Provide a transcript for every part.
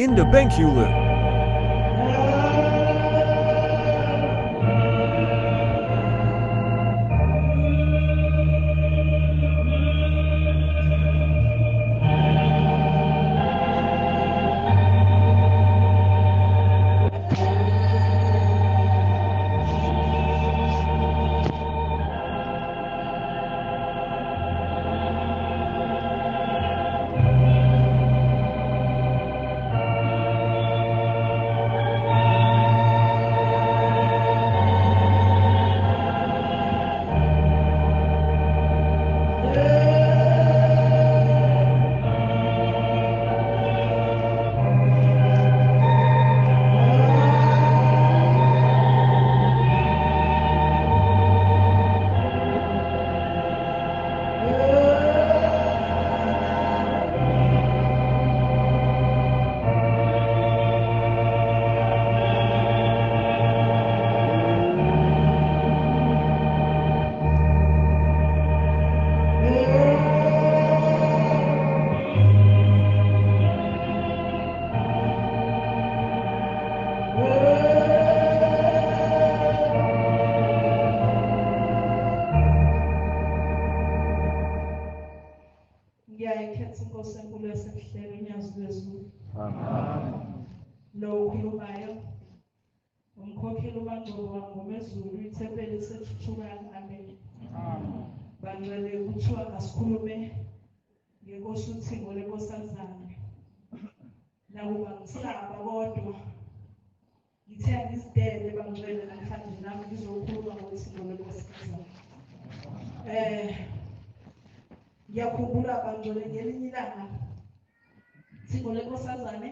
In de Benkhulen. Bangcwele kuthiwa asikhulume ngenkosi uThixo lenkosazana. Nakuba ngisaba kodwa ngithe ngisidele bangcwele namhlanje nami ngizokhuluma ngoThixo lenkosazana. Ngiyakhumbula bangcwele ngelinye ilanga uThixo lenkosazana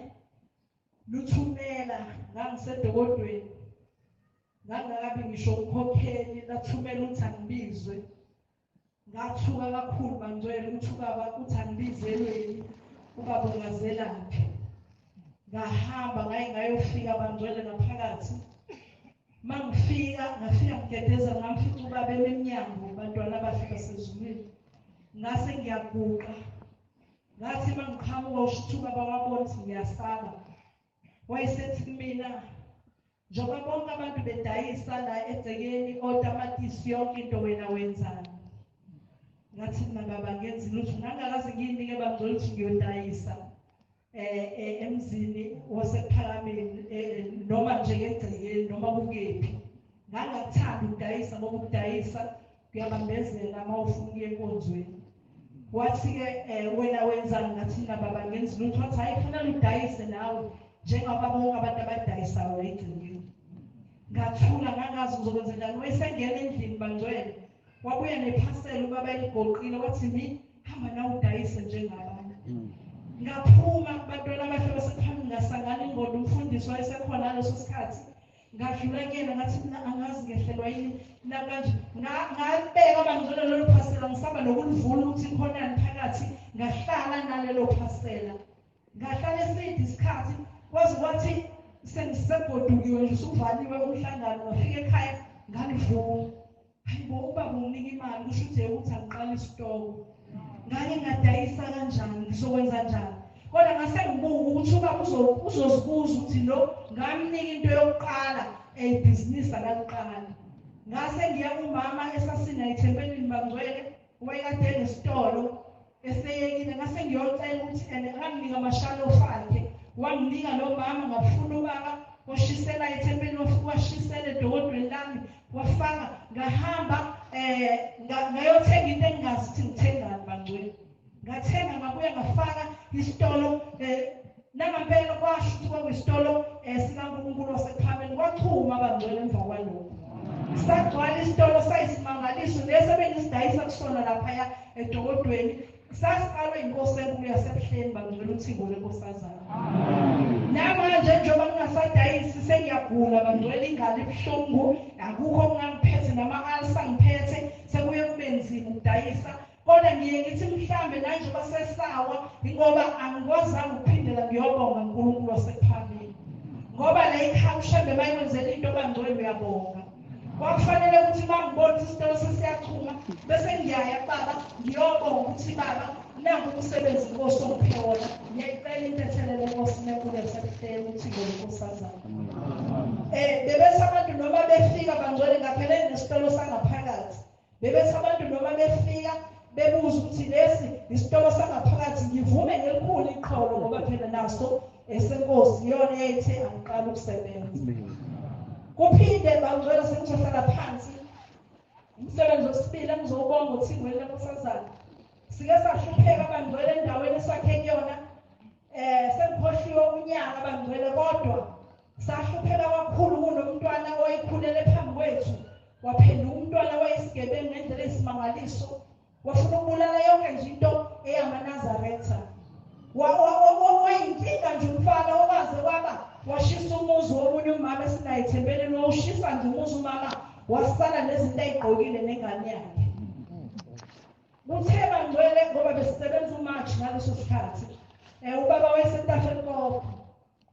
luthumela ngangisedokodweni. Ngangakabi ngisho umkhokheli lathumela ukuthi angibizwe. Ngathuka kakhulu bangcwele ukuthi ubaba uthi angibizelweni ubaba ungazelaphi. Ngahamba ngayofika bangcwele ngaphakathi. Mangifika ngafika ngigedeza ngamfica ubaba eminyango bantwana abafika sezulwini. Ngase ngiyaguqa. Ngathi mangiqhamuka usho ubaba wabona ukuthi ngiyasaba. Wayesethi kumina njengoba bonke abantu bedayisa la egcekeni otamatisi yonke into wena wenzani. Ngathi mina baba ngenzi lutho ngangakaze ngiyinike bangcwele ukuthi ngiyodayisa emzini wasephalameni noma nje egcekeni noma kukephi. Ngangakuthanda ukudayisa ngoba ukudayisa kuyabambezela uma ufuna ukuya enkonzweni. Wathi-ke wena wenzani? Ngathi mina baba ngenzi lutho. Wathi hayi kufanele udayise nawe njengoba bonke abantu abadayisayo egcekeni. Ngathula ngangazi ngizokwenzenjani. Wayesengena endlini bangcwele wabuya nephasela ubaba eligoqile wathi mi hamba nawe udayise njengabantu. Ngaphuma abantwana abafika basekhaya ngasangana ingodo umfundisi wayesekhona ngaleso sikhathi. Ngadlula kuyena ngathi mina angazi ngehlelwa yini nakanje. Ngabeka bangcwele lelo phasela ngisaba nokulivula ukuthi khonani phakathi. Ngahlala nalelo phasela. Ngahlala eside isikhathi kwaze kwathi sengisegodukiwe nje usuvaliwe umhlangano. Ngafika ekhaya ngalivula. Hayibo ubaba unginika imali kusho ukuthi angiqala isitoko. Ngake ngadayisa kanjani ngizokwenza njani? Kodwa ngase ngibuka ukuthi ubaba uzozibuza ukuthi lo ngamnika into yokuqala ebhizinisi akaliqala. Ngase ngiya kumama esasina ethempelini bangcwele wayekade enesitolo eseyekile. Ngase ngiyocela ukuthi anginika amashalofu akhe. Wanginika lo mama ngafuna ubaba washisela ethempelini washisela edokodweni lami wafaka. Ngahamba ngayothenga into engingazi ukuthi ngithengani bangcwele. Ngathenga ngabuya ngafaka isitolo nangempela kwasho ukuthi kwakuyisitolo sikaNkulunkulu wasephalameni. Kwachuma bangcwele emva kwalokho. Sagcwala isitolo sayisimangaliso lesi ebengisidayisa kusona laphaya edokodweni. Sasiqalwe inkosi enkulu yasebuhleni bangcwele uThixo lenkosazana. Namanje njengoba ngingasadayisi sengiyagula bangcwele ingalo ebuhlungu. Akukho okungangiphethe nama-alsa ngiphethe sekuye kube nzima ukudayisa. Kodwa ngiye ngithi mhlambe nanjengoba sesawa ingoba angikwazanga ukuphindela ngiyobonga uNkulunkulu wasephalameni. Ngoba la ekhaya mhlambe mayikwenzela into bangcwele uyabonga. Kwakufanele ukuthi mangibona isitolo sesiyachuma bese ngiyaya baba ngiyobonga ukuthi baba nangu umsebenzi Nkosi ongiphe wona. Ngiyayicela into ethelele Nkosi nenkulu besihlele uthixo lenkosazana. Bebethi abantu noma befika bangcwele ngaphelele nesitolo sangaphakathi. Bebethi abantu noma befika bebuza ukuthi lesi isitolo sangaphakathi ngivume ngelikhulu iqholo ngoba phela naso esenkosi iyona eyayithe angiqala ukusebenza. Kuphinde bangcwele sengizohlala phansi umsebenzi wesibili engizowubonga uthixo lenkosazana. Sike sahlupheka bangcwele endaweni esakhe kuyona sengikhohliwe unyaka bangcwele kodwa sahlupheka kakhulu kunomntwana owayekhulele phambi kwethu waphenduka umntwana wayesigebengu ngendlela eyisimangaliso wafuna ukubulala yonke nje into eyamanazaretha wayinkinga nje umfana okaze kwaba washisa umuzi womunye umama esingayithembeleni wawushisa nje umuzi umama wasala nezinto ayigqokile nengane yakhe. Kuthe bangcwele ngoba besisebenza uMarch ngaleso sikhathi ubaba wayeseTafelkop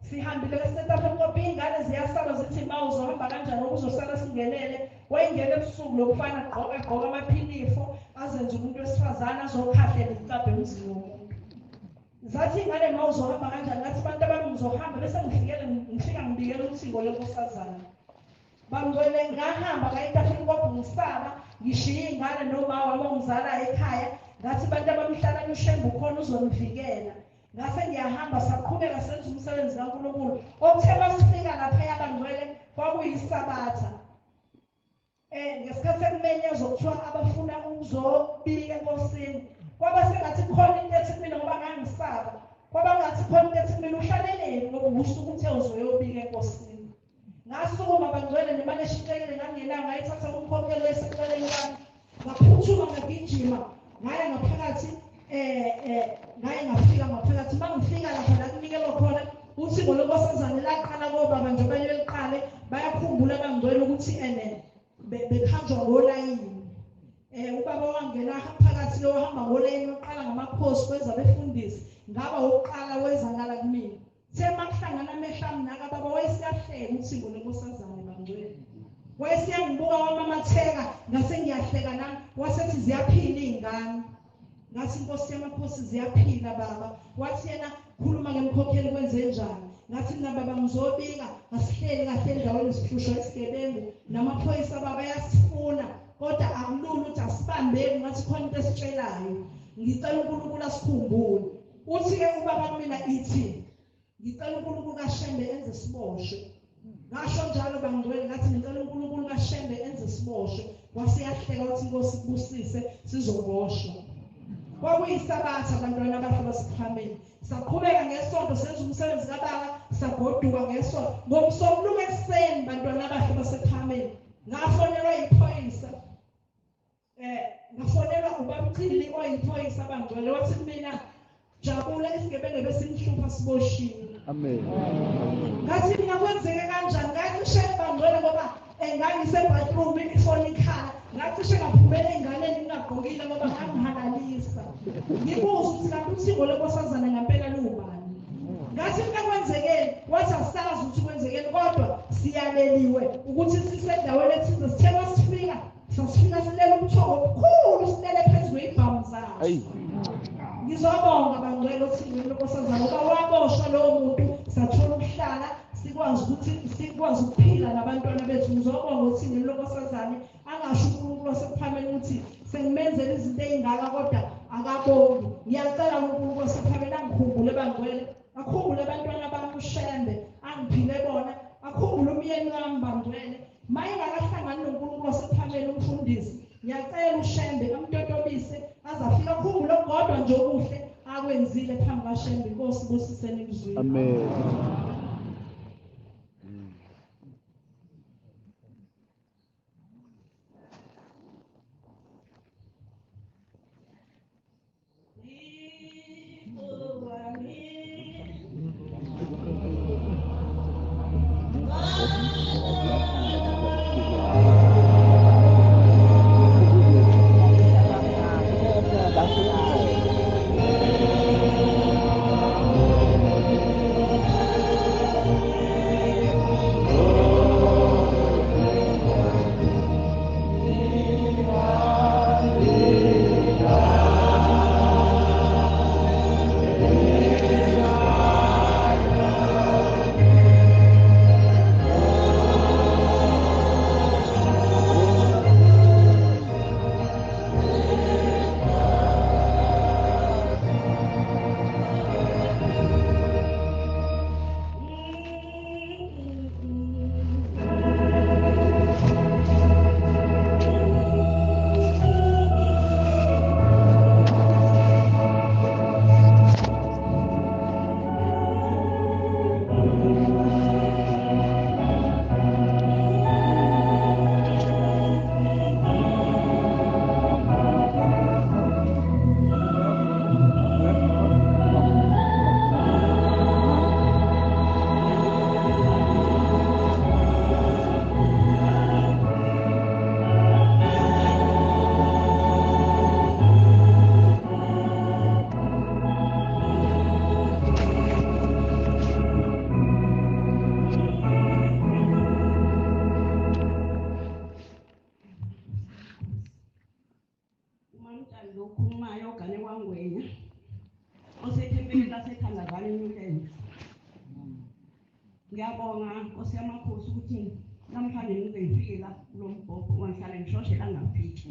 sihambile eseTafelkop ingane ziyasala zithi ma uzohamba kanjani ukuzosala singenele wayingena ebusuku lokufana agqoka amaphilifo azenze umuntu wesifazane azokhahlela icabha emzini womuntu. Zathi ingane ma uzohamba kanjani ngathi abantu abami ngizohamba bese ngifika ngibikela uthixo lenkosazana. Bangcwele ngahamba ngayiTafelkop ngisaba ngishiya ingane noma wami ongizala ekhaya ngathi abantu abamhlala uShembu khona uzonivikela. Ngase ngiyahamba saqhubeka senza umsebenzi kaNkulunkulu. Okuthe masifika lapha bangcwele kwakuyisabatha. Ngesikhathi sekumenyezwa kuthiwa abafuna ukuzobika enkosini. Kwaba sengathi khona into ethi mina ngoba ngangisaba. Kwaba ngathi khona into ethi mina uhlaleleni ngoba usuku uthe uzoyobika enkosini. Ngasukuma bangcwele nemali eshicekile ngangenanga ngayithatha kumkhokheli weseceleni kwami. Ngaphuthuma ngagijima ngaya ngaphakathi ngaye ngafika ngaphakathi mangifika lapha la kunikelwa khona uthixo lenkosazane laqala kobaba nje bayeliqale bayakhumbula bangcwele ukuthi bekhanjwa ngolayini. Ubaba wangena phakathi lo hamba ngolayini oqala ngamakhosi kwenza befundisi ngaba uqala wezakala kumina. Semakuhlangana amehlo ami naka baba wayesiyahleka uthixo lenkosazane bangcwele. Wayesiyangibuka wamamatheka ngase ngiyahleka nami wasethi ziyaphila izingane. Ngathi inkosi yamakhosi ziyaphila baba. Wathi yena khuluma ngemkhokheli kwenze njani. Ngathi mina baba ngizobika ngasihleli kahle endaweni sihlushwa isigebengu namaphoyisa baba yasifuna kodwa akulula ukuthi asibambeki ngathi khona into esitshelayo. Ngicela uNkulunkulu asikhumbule. Uthi-ke ubaba kumina ithi ngicela uNkulunkulu kaShembe enze siboshwe. Ngasho njalo bangcwele ngathi ngicela uNkulunkulu kaShembe enze siboshwe. Wasiyahleka wathi inkosi kubusise sizoboshwa. Kwakuyisabatha abantwana abahle basePhameni. Saqhubeka ngesonto senza umsebenzi kababa sagoduka ngesonto. Ngomsombuluko ekuseni bantwana abahle basePhameni. Ngafonelwa iphoyisa. Ngafonelwa ubamcili oyiphoyisa bangcwele wathi kumina jabula isigebengu besimhlupha siboshiwe. Amen. Ngathi mina kwenzeke kanjani? Ngathi uShembe bangcwele ngoba ngangisebathroom ifoni ikhala. Ngacishe ngaphumela enganeni ngingagqokile ngoba ngangihalalisa. Ngibuza ukuthi kanti uthixo lenkosazane ngempela lubani? Ngathi mina kwenzekeni wathi asazi ukuthi kwenzekeni kodwa siyaleliwe ukuthi sisendaweni ethize sithe masifika sasifika silele ubuthongo obukhulu silele phezu kwey'bhamu zayo. Ngizobonga bangcwele uthixo lenkosazane ngoba waboshwa lowo muntu sathola ukuhlala sikwazi ukuphila nabantwana bethu. Ngizobonga uthixo lenkosazane angasho uNkulunkulu wasePhameni ukuthi sengimenzela izinto ey'ngaka kodwa akabongi. Ngiyacela uNkulunkulu wasePhameni angikhumbule bangcwele, akhumbule abantwana bami uShembe angiphile bona, akhumbule umyeni wami bangcwele. Mayengakahlangani noNkulunkulu wasePhameni umfundisi, ngiyacela uShembe amtotobise azafika akhumbule okukodwa nje okuhle akwenzile phambi kaShembe. Inkosi busiseni kuzwini. Amen. ngiyabonga Nkosi yamakhosi ukuthi namhlanje ngize ngifike la kulo mbhobho ngihlale ngishoshela ngaphithi.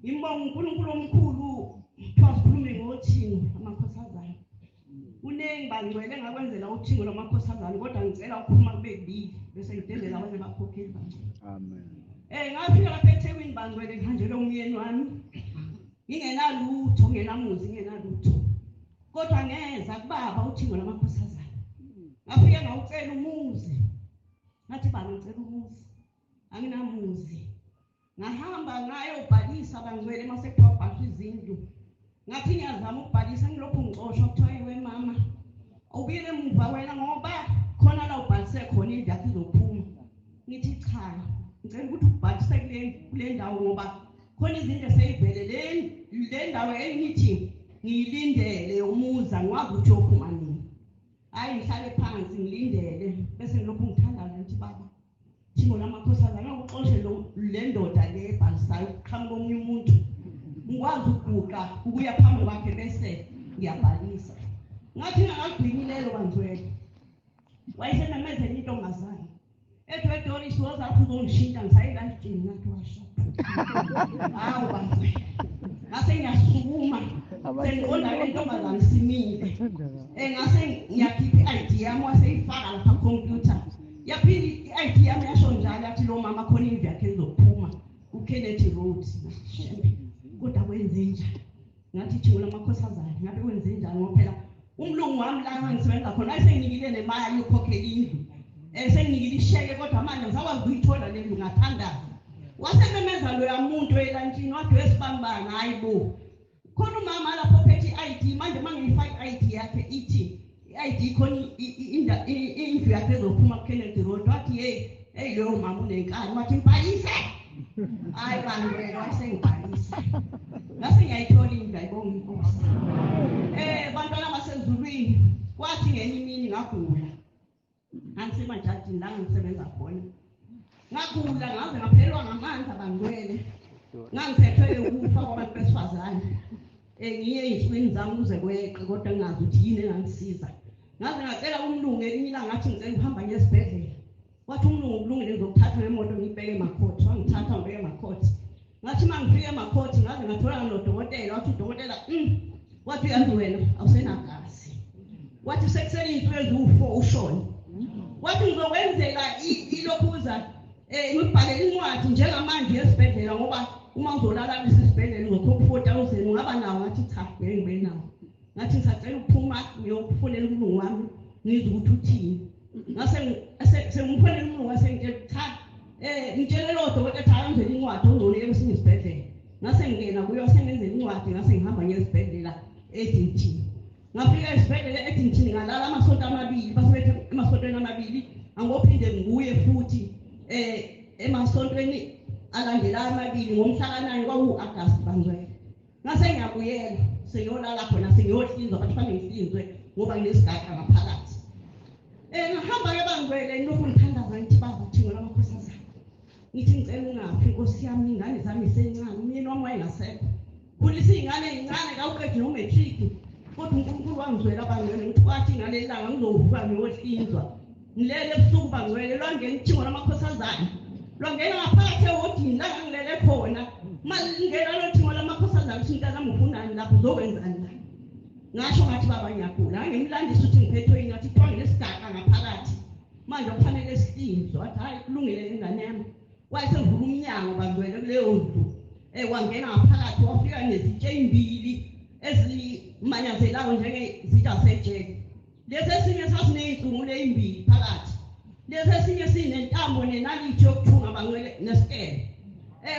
Ngibonga uNkulunkulu omkhulu kuthiwa sikhulume ngothingo amakhosazana. Kunengi bangcwele ngakwenzela uthingo lwamakhosazana kodwa ngicela ukuphuma kube kubili bese ngidedela abanye bakhokheli bangcwele. Amen. Ngafika lapha eThekwini bangcwele ngihanjelwe umyeni wami. Ngingenalutho, ngenamuzi, ngenalutho. Kodwa ngeza kubaba uthingo lwamakhosazana. Ngafika ngawucela umuzi. Ngathi baba ngicela umuzi. Anginamuzi. Ngahamba ngayobhalisa bangcwele mase kuthiwa bhalisa izindlu. Ngathi ngiyazama ukubhalisa ngilokhu ngixoshwa kuthiwa yiwe mama. Ubuyele emuva wena ngoba khona la ubhalise khona indlu yakho izophuma. Ngithi cha. Ngicela ukuthi ubhalise kule ndawo ngoba khona izinto eseyivele le ndawo engithi ngilindele umuza ngwazi ukuthi uyophuma nini. Hayi ngihlale phansi ngilindele bese ngilokhu ngithandaza ngithi baba thingo lamakhosazana ngokuxoshe le ndoda le ebhalisayo uqhamuka omunye umuntu ngikwazi ukuguqa ukuya phambi kwakhe bese ngiyabhalisa. Ngathi ngakagcinilelo bangcwele wayesenamezela intombazane ethi Doris woza uzongishintsha ngisayela ngidini ngathi washo hawu bangcwele ngase ngiyasukuma sengibona le ntombazane simile ngase ngiyakhipha i-ID yami waseyifaka lapha computer yaphinde i-ID yami yasho njalo athi lo mama khona indlu yakhe ezophuma uKennedy Road. Kodwa kwenze njani? Ngathi thingo lamakhosazana ngabe kwenze njani ngoba phela umlungu wami la ngisebenza khona ayisenikile nemali yokukhokhela indlu. Senginikile isheke kodwa manje ngizakwazi ukuyithola le ndlu ngathandaza. Wasememeza lo yamuntu elantshini wathi wesibambana hayibo. Khona umama lapho phethe i-ID manje mangiyifaka i-ID yakhe ithi i-ID khona indlu yakhe ezophuma kuKennedy Road wathi hey lo mama unenkani wathi mbhalise. Hayi bangcwele wasengibhalisa. Ngase ngiyayithola indlu ayibonga inkosi. Bantwana basezulwini kwathi ngenye imini ngagula. Angisemanjadini la ngisebenza khona. Ngagula ngaze ngaphelwa ngamandla bangcwele. Ngangiphethwe ukufa kwabantu besifazane. Ngiye ezintweni zami ukuze kweqe kodwa ngazi ukuthi yini engangisiza. Ngaze ngacela umlungu elinye ilanga ngathi ngicela ukuhamba ngesibhedlela. Wathi umlungu kulungile ngizokuthatha ngemoto ngibheke eMakhoti. Wangithatha ngibheke eMakhoti. Ngathi mangifika eMakhoti ngaze ngathola nodokotela wathi udokotela wathi uyazi wena awusenagazi. Wathi sekusele izinto eziwu4 ushona. Wathi ngizokwenzela ilokhuza ngibhalele incwadi njengamanje esibhedlela ngoba uma uzolala esibhedlela uzokhokha 4,000 ungaba nawo. Ngathi cha ngibe nawo. Ngathi ngisacela ukuphuma ngiyokufonela umlungu wami ngizwe ukuthi uthini. Ngase sengimfonela umlungu wasengitshela cha ngitshele lo dokotela cha ngenzela incwadi ozoleka esinye isibhedlela. Ngase ngena kuyo sengenzela incwadi ngase ngihamba ngesibhedlela eDinthini. Ngafika esibhedlela eDinthini ngalala amasonto amabili basebethe emasontweni amabili angophinde ngibuye futhi emasontweni alandela amabili ngomhla ka9 kwaku-August bangcwele. Ngase ngiyabuyela sengiyolala khona sengiyohlinzwa bathi fanele ngihlinzwe ngoba nginesigaga ngaphakathi. Ngihamba ke bangcwele ngilokhu ngithandaza ngithi baba thingo lamakhosazana. Ngithi ngicela ungaphi Nkosi yami ingane zami isencane umyeni wami wayengasekho. Khulisa ingane encane kawuqedi no-matric. Kodwa uNkulunkulu wangizwela bangcwele ngithi kwathi ngaleli langa ngizovuka ngiyohlinzwa. Ngilele ebusuku bangcwele lwangena ithingo lamakhosazana. Lwangena ngaphakathi ewodini la ngilele khona. Malingena lo thingo lamakhosazana ukuthi mntana ufunani lapho uzokwenzani la. Ngasho ngathi baba ngiyagula ngimlandisa ukuthi ngiphethwe yini ngathi kuthiwa nginesigaga ngaphakathi. Manje kufanele sihlinzwe wathi hayi kulungile ingane yami. Wayesevula umnyango bangcwele kuleyo ndlu. Wangena ngaphakathi wafika nezitshe ezimbili ezimanyazelayo njengezitsha sejeke. Lesi esinye sasiney'nhlungulu ezimbili phakathi. Lesi esinye sinentambo nenalithi yokuthunga bangcwele nesikele.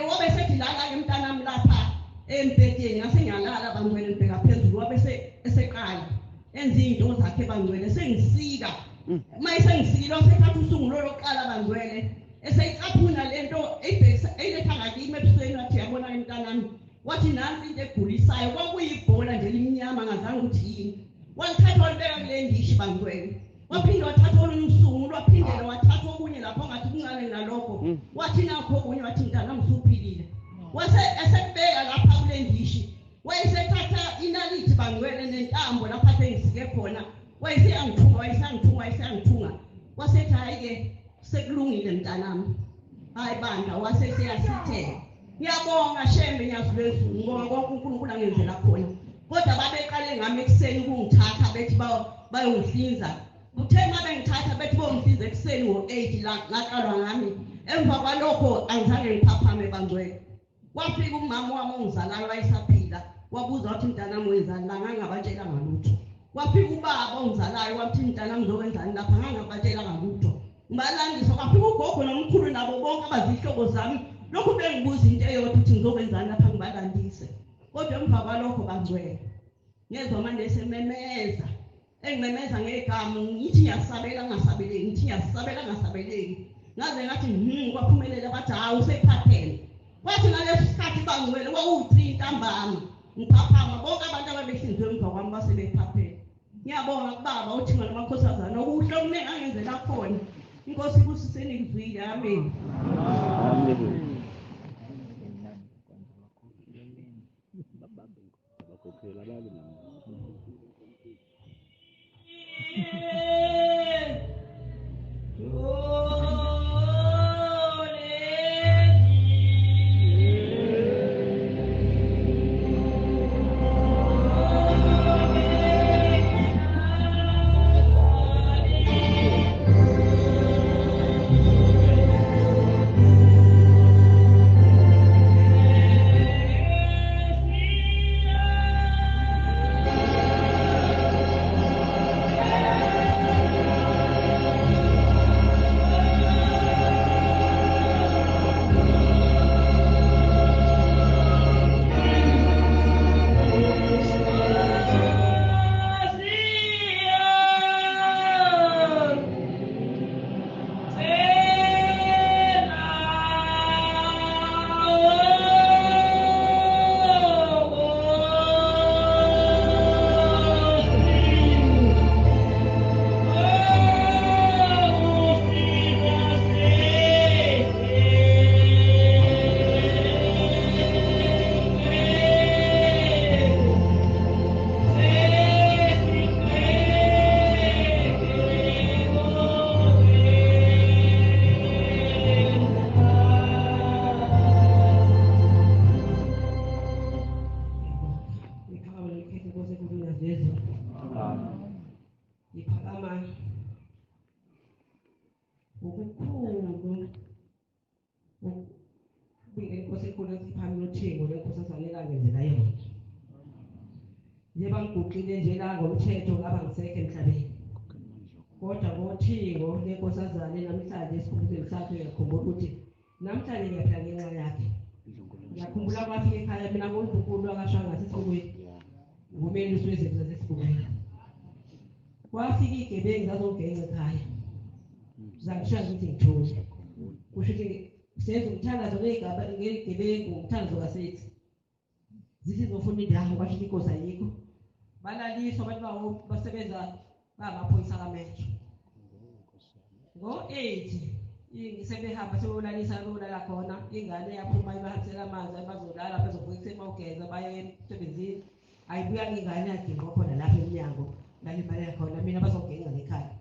Wabe sethi lala-ke mntanami lapha embhedeni ngase ngiyalala bangcwele ngibheka phezulu wabe eseqala enza iy'nto zakhe bangcwele sengisika. Uma esengisikile wasethatha usungulo lokuqala bangcwele eseyicaphuna lento eyiletha ngakimi ebusweni wathi yabona mntanami wathi nansi into egulisayo kwakuyibhola nje limnyama ngazange ukuthi yini. Walithatha walibeka kule ndishi bangcwele. Waphinde wathatha olunye usungulo waphindela wathatha okunye lapho ngathi kuncane nalokho. Wathi nakho okunye wathi mntanami usuphilile. Esekubeka lapha kule ndishi wayesethatha inalithi bangcwele nentambo lapha sengisike khona wayeseyangithunga ke sekulungile mntanami. Hayi bandla wasesiyasithe. Ngiyabonga shembe ngiyazulezulu ngoba konke uNkulunkulu angenzela khona. Kodwa babeqale ngami ekuseni ukungithatha bethi bayongihlinza. Uthe uma bengithatha bethi bongihlinza ekuseni ngo-8 la ngaqalwa ngami. Emva kwalokho angizange ngiphaphame bangcwele. Wafika umama wami ongizalayo wayesaphila. Wabuza wathi mntanami wenzani la ngangabatshela ngalutho. Wafika ubaba ongizalayo wathi mntanami uzokwenzani lapha ngangabatshela ngalutho. Ngibalandisa kwafika ugogo nomkhulu nabo bonke abazihlobo zami. Lokhu bengibuza into eyodwa ukuthi ngizokwenzani lapha ngibalandise. Kodwa emva kwalokho bangcwele. Ngezwa manje ememeza. Engimemeza ngegama ngithi ngiyasabela ngasabeleki, ngithi ngiyasabela ngasabeleki. Ngaze ngathi kwaphumelela bathi hawu usephaphele. Wathi ngaleso sikhathi bangcwele kwaku3 ntambama. Ngiphaphama bonke abantu ababehlinzwe emva kwami basebephaphele. Ngiyabonga kubaba uthi ngamakhosazana okuhle okuningi angenzela khona. Inkosi kusiseni kuzwile. Amen. Amen. Ngibangugqile nje la ngomthetho ngabangisekho emhlabeni. Kodwa ngothingo lenkosazane namhlanje esikhulumeni sakhe ngiyakhumbula ukuthi namhlanje ngiyaphila ngenxa yakhe. Ngiyakhumbula kwafika ekhaya mina ngoNdlunkulu akashaya ngasesibukweni. Ngumeli wezempilo zasesibukweni. Kwafika igebengu zazongenca ekhaya. Zangishiya ukuthi ngithule. Kusho ukuthi senze umthandazo ngegebengu umthandazo kasethi. Zithi zofuna indawo kwasho inkosi ayikho. Balaliswa abantu bawo basebenza bamaphoyisa kaMetro. Ngo-8 ngisebehamba sebeyolalisa lolala khona ingane yaphuma ibahambisela amanzi abazolala bezovuka ekuseni baye emsebenzini. Ayibuya ingane yadingwa khona lapha emnyango lalimale khona mina bazogenga ekhaya.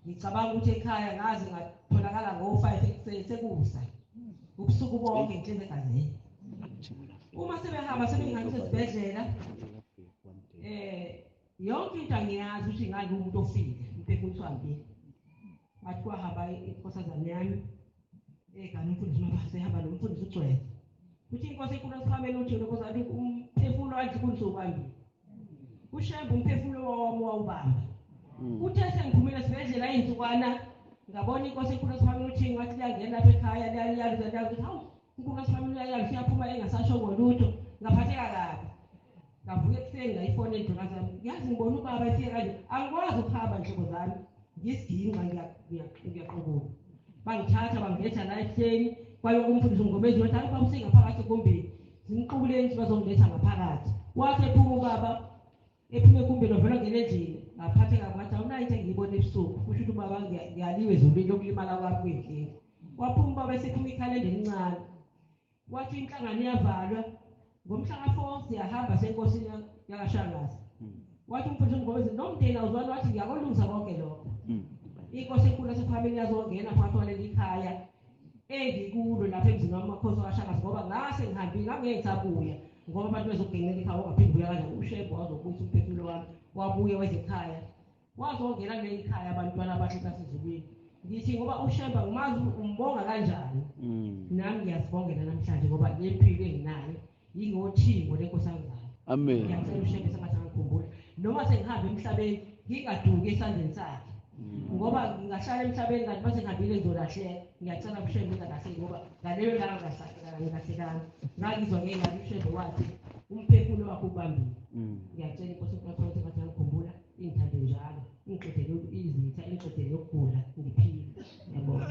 Ngicabanga ukuthi ekhaya ngazi ngatholakala ngo-5 ekuseni sekusa. Ubusuku bonke ngihlenze egazini. Uma sebehamba sebengihambisa esibhedlela yonke into angiyazi ukuthi ngake umuntu ofile umphefumulo wami. Bathi kwahamba inkosazane yami egane umfundisi mabase hamba nomfundisi uGcwele. Uthi inkosi enkulu esihameni uthi lokuzali umphefumulo wakhe kunzobambi. Ushembe umphefumulo wami wawubamba. Uthe sengiphumile esibhedlela insukwana ngabona inkosi enkulu esihameni uthi ngathi liyangena lapha ekhaya liyaliza ukuthi hawu unkulu esihameni uyayazi siyaphuma engasasho ngolutho ngaphatheka kabi. Ngavuka ekuseni ngayifona endodana zami. Ngiyazi ngibona ubaba efika kanje angikwazi ukuhamba nhlobo zami. Ngisiginqa ngiyaqobola. Bangithatha bangiletha la ekuseni kwayo umfundisi uMgomezi wathi alipha umsinga phakathi ekombeni. Zimqubuleni bazongiletha ngaphakathi. Wathi ephuma ubaba ephume ekumbeni ovela ngene endlini. Ngaphatheka ngathi awunayo into engiyibona ebusuku. Kusho ukuthi ubaba ngiyaliwe ezulwini lokulimala kwami kwendlini. Waphuma ubaba esephuma ikhalenda elincane. Wathi inhlangano iyavalwa. Ngomhla ka4 siyahamba senkosini yakashangazi. Wathi umfundisi uMgomezi nomndeni awuzwana wathi ngiyakolungisa konke lokho. inkosi enkulu yasefamini yazongena phakathi kwaleli khaya engikulo lapha emzini wamakhosi waShaka ngoba ngase ngihambile ngangeke sabuya ngoba abantu bezogenela ikhaya ongaphinde buya kanjani ushebo wazokuyisa umphefumulo wami wabuye wezekhaya wazongena kuleli khaya abantwana abahle basezulwini ngithi ngoba usheba ngimazi umbonga kanjani nami ngiyasibongela namhlanje ngoba le mpilo enginayo ingothingo lenkosazana Amen. ngiyacela ushebe sengathi ngikhumbula noma sengihambe emhlabeni ngingaduki esandleni sakhe ngoba ngingahlala emhlabeni kanti base ngihambile ngizolahleka ngiyacela ushebe ngingalahleki ngoba ngaleyo langa ngahlahlekanga ngakizwa ngengani ushebe wathi umphefumulo wakho ubambile ngiyacela inkosi enkulu sengathi ngikhumbula ingithande njalo ingiqedele izitha ingiqedele ukugula ngiphile yabona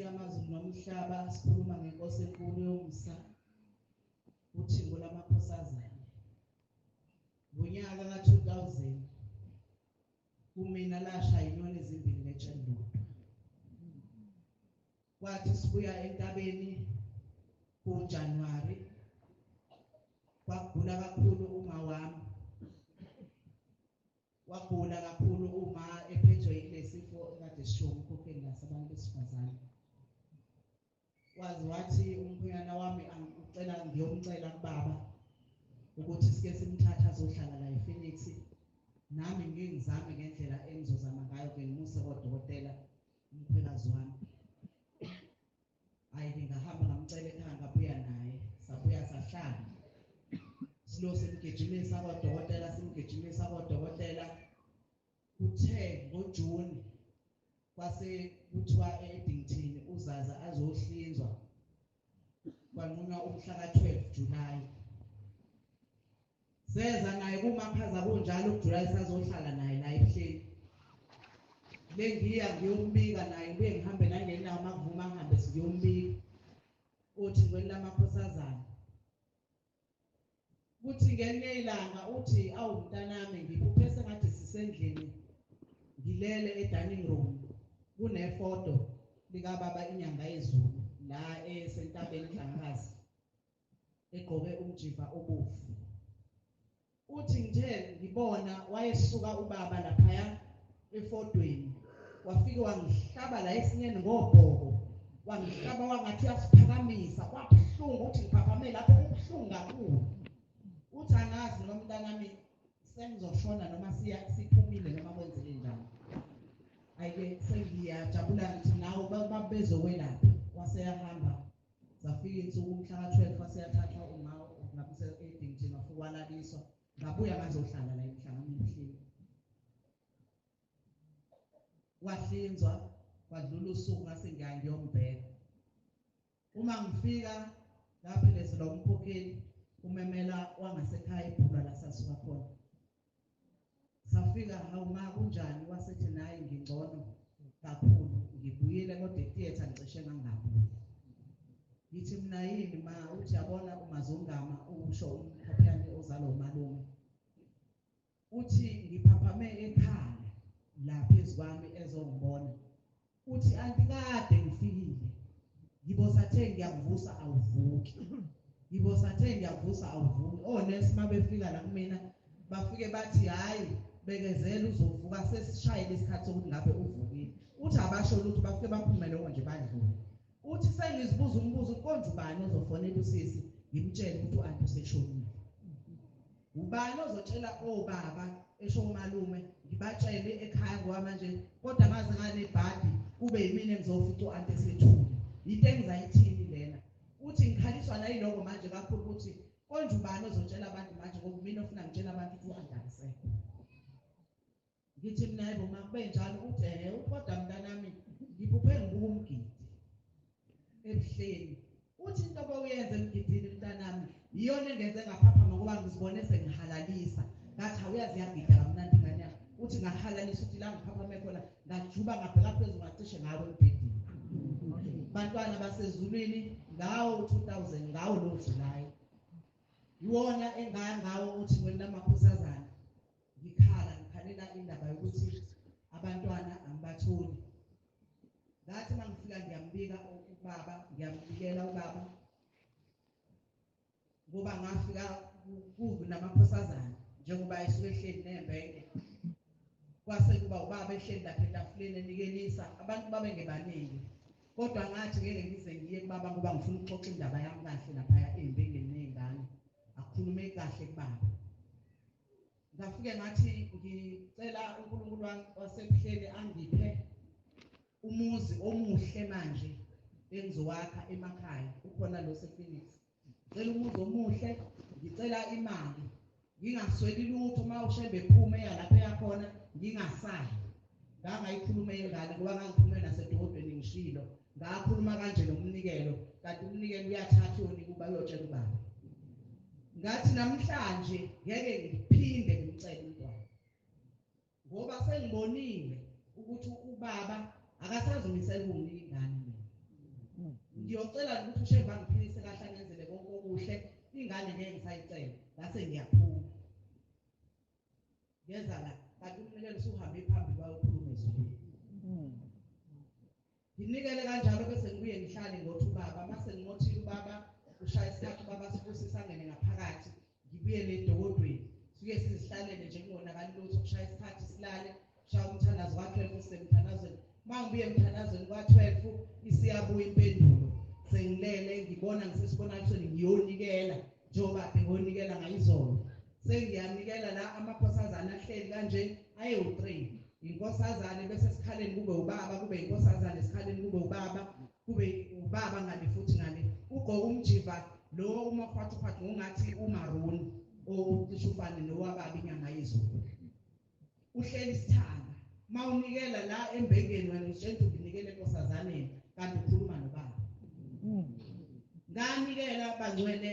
Amazulu nomhlaba sikhuluma ngenkosi enkulu yomusa uthingo lamakhosazana ngonyaka ka-2000 kumina lasha inyoni ezimbili netshandudu kwathi sibuya entabeni kuJanuwari kwagula kakhulu uma wami wagula kakhulu uma ephethwe yilesifo kade sisho umkhokheli lasabantu besifazane wathi umkhwenyana wami angicela ngiyomcela kubaba ukuthi sike simthatha azohlala la ePhoenix nami ngingizame ngendlela engizozama ngayo ke ngimuse kodokotela umkhwekazi wami ngingahamba ngamcela ekhaya ngabuya naye sabuya sahlala simgijimisa kodokotela kuthe ngoJuni kwase kuthiwa eEdington uzaza azohlinzwa kwanqunywa umhla ka-12 July seza naye kumakhaza kunjalo uJuly sazohlala naye la ebuhleni lengiya ngiyombika naye ngibuye ngihambe nangenawo makuvuma ngihambe siyombika uthi ngweni lamakhosazana kuthi ngelinye ilanga uthi awu mntanami ngiphuphe sengathi sisendlini ngilele edining room kunefoto likababa inyanga yezulu la esentabeni Dlangakazi egqoke umjiva obovu uthi nje ngibona wayesuka ubaba laphaya efotweni wafika wangihlaba la esinyeni ngobhoko wangihlaba wangathi uyasiphakamisa kwabuhlungu uthi ngiphakame lapho kubuhlungu kakhulu uthi angazi noma mntanami sengizoshona noma siphumile noma kwenzeke njani ayike sengiyajabula ngithi nawe babezokwelapha waseyahamba zafika insuku umhla ka-12 waseyathathwa uma ngapha eEdington wafika walaliswa ngabuya ngazohlala la emhlanganweni wahlinzwa kwadlula usuku ngase ngiyombheka uma ngifika ngaphelezelwa umkhokheli umemela wangasekhaya ibhula la sasuka khona safika wafika awuma kunjani wasethi naye ngingcono kakhulu ngibuyile kodwa etheater ngicishe ngangabuye ngithi mina yini ma uthi yabona umazongama usho umkhaphiyane ozalo umalume uthi ngiphaphame ekhaya la phezu kwami ezongibona uthi antikade ngifikile ngibosathe ngiyavusa awuvuki ngibosathe ngiyavusa awuvuki onesi mabefika la kumina bafike bathi hayi bekezela uzovuka sesishayile isikhathi sokuthi ngabe uvukile uthi abasho lutho bafike baphumele nje badlule uthi sengizibuza umbuzo konje ubani ozofonela usisi ngimtshele ukuthi uanti useshonile ubani ozotshela obaba esho umalume ngibatshele ekhaya ngoba manje kodwa ngaze ngane bhadi kube yimina engizofuthi uanti esethule into engizayithini lena uthi ngikhaliswa la yiloko manje kakhulu ukuthi konje ubani ozotshela abantu manje ngoba mina ofuna ngitshela abantu ukuthi uanti akisekho ngithi mina yebo makube njalo uthi kodwa mntanami ngiphuphe ngibuka umgidi ebuhleni uthi into boyenze emgidini mntanami iyona engenze ngaphaphama ngoba ngizibone sengihalalisa ngathi awuyazi yagida kamnandi ngane yakho uthi ngahalalisa uthi la ngiphaphame khona ngajuba ngabheka phezulu ngacishe ngawe embhedeni bantwana basezulwini ngawo 2000 ngawo lo July iwona engangawo uthi wena amakhosazana ngikhalela indaba yokuthi abantwana angibatholi ngathi mangifika ngiyambika ubaba ngiyambikela ubaba ngoba ngafika kubi namakhosazana njengoba esuke ehleli nembeke kwase kuba ubaba ehleli lapha etafuleni enikelisa abantu babe ngebaningi kodwa ngathi ngeke ngize ngiye kubaba ngoba ngifuna ukuxoxa indaba yami kahle lapha embekeni nezingane akhulume kahle kubaba ngafike ngathi ngicela uNkulunkulu wasebuhleni angiphe umuzi omuhle manje engizowakha emakhaya ukhona lo sePhoenix ngicela umuzi omuhle ngicela imali ngingasweli lutho mawushebe ephume lapha yakhona ngingasali ngayikhuluma ingane ngoba ngangiphume nasedolobheni ngishilo ngakhuluma kanje nomnikelo kanti umnikelo uyathatha uyonika uba uyotshela ubaba ngathi namhlanje ngeke ngiphinde ngicela umntwana ngoba sengibonile ukuthi ubaba akasazimisela ukunginika ingane mina ngiyocela ukuthi usheba ngiphilise kahle ngenzele konke okuhle ingane ngeke ngisayicela ngase ngiyaphuma ngeza la kanti umnikelo usuhambe phambili kwayokhuluma izwi nginikele kanjalo bese ngibuye ngihlale ngothi ubaba mase ngimothile ubaba ushaya isikhathi ubaba sibusisa ngene ngaphakathi ngibuye nedokodweni sike sizihlalele nje kungonakali lutho kushaya isikhathi silale shaya umthandazo ka12 semthandazweni mangibuye emthandazweni kwa12 isiyabuya impendulo sengilele ngibona ngisesibonakalisweni ngiyonikela njengoba ngiyonikela ngayizolo sengiyanikela la amakhosazana ahleli kanje ayo3 inkosazane bese sikhaleni kube ubaba kube inkosazane sikhaleni kube ubaba ngale futhi ngale ugqoka umjiva lo umakhwathuphathu ngathi umaruni ocishe ufane nowababa inyanga yezulu uhleli sithanga mawunikela la embekeni wena ushenza unikele enkosazaneni kanti ukhuluma nobaba nganikela bangcwele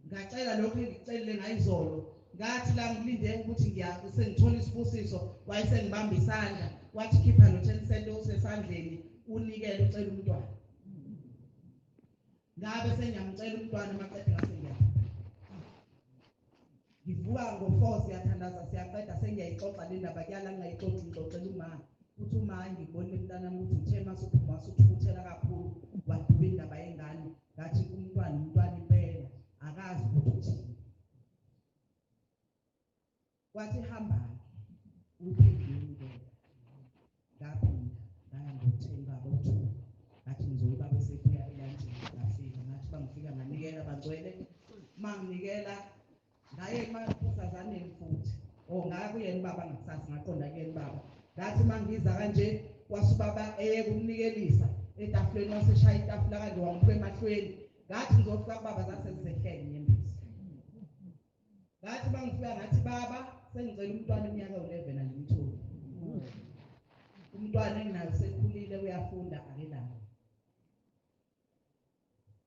ngacela lokho engikucelile ngayizolo ngathi la ngilinde ukuthi sengithola isibusiso wayesengibamba isandla wathi khipha no10 cent osesandleni unikele ucela umntwana ngabe sengiyamcela umntwana maqede ngase ngivuka ngo4 siyathandaza siyaqeda sengiyayixoxa le ndaba kuyala ngayixoxa ngixoxela uma uthi uma ngibonile mntanami ukuthi uthe masuphuma usuthukuthela kakhulu waduba indaba yengane ngathi umntwana impela akazi ukuthi wathi hamba uphindile ke ngaphinda ngaya ngothenga bothu ngathi ngizoyiba bese kuya elanjeni ngafika ngathi bangifika nganikela bangcwele manginikela ngaye emasazaneni futhi ngakuyena baba ngikusasa ngaqonda kuyena baba ngathi mangiza kanje wasubaba kumnikelisa etafuleni waseshaya itafula kanje wangiphe emahlweni ngathi ngizofika kubaba zasezisehlele nyembisi ngathi bangifika ngathi baba sengicela umntwana iminyaka 11 angimtholi umntwana enginayo sekhulile uyafunda akelana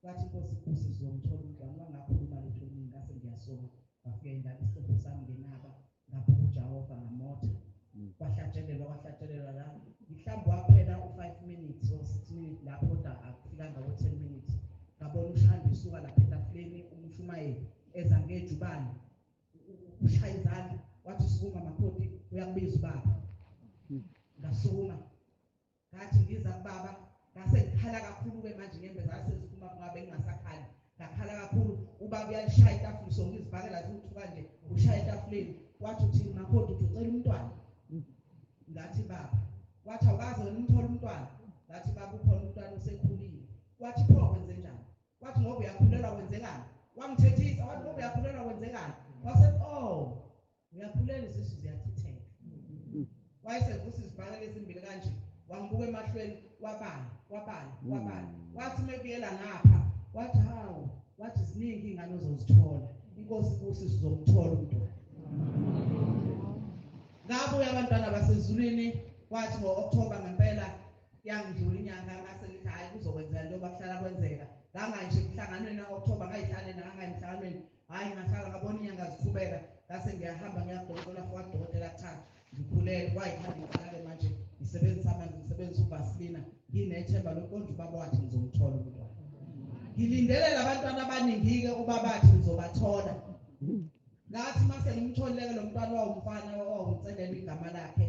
kwathi Nkosi sizomthola umntwana wangakhuluma lutho ngase ngiyasoka bafike indaba isihlobo sami ngenaba ngapha uJehova ngamoto ngambiza ubaba ngasukuma ngathi ngiza kubaba ngase ngikhala kakhulu-ke manje ngembe zaseziphuma kungabe ngingasakhali ngakhala kakhulu ubaba uyalishaya itafula so ngizibhakela zithuka nje ushaya etafuleni wathi uthini makhoda uthi ucela umntwana ngathi baba wathi awukaze wena umthole umntwana ngathi baba ukhona umntwana usekhulile wathi pho kwenze njani wathi ngoba uyakhulelwa wenzekani wangithethisa wathi ngoba uyakhulelwa wenzekani wase uyakhulela isisu ziyachitheka wayesevusa izibhakela ezimbili kanje wangibuka emahlweni wabala wathi mebuyela ngapha wathi hawu wathi ziningi ingane ozozithola inkosi kusi sizomthola umntwana ngabuya abantwana basezulwini wathi ngo-October ngempela yangidlula inyanga ngase ngithi hayi kuzokwenzeka njengoba kuhlala kwenzeka ngangayishi emhlanganweni ka-October ngayihlale nangangayihlanganyweni hayi ngahlala ngabona inyanga ziqhubeka ngase ngiyahamba ngiyadokotela kwadokotela kuthatha ngikhulele kwayithanda ngicala-ke manje ngisebenzisa amanzi ngisebenzisa uvasilina nginethemba lokonje ubaba wathi ngizomthola umntwana ngilindele labantwana abaningi-ke ubaba wathi ngizobathola ngathi mase ngimtholileke lo mntwana wawumfana wawumcelela igama lakhe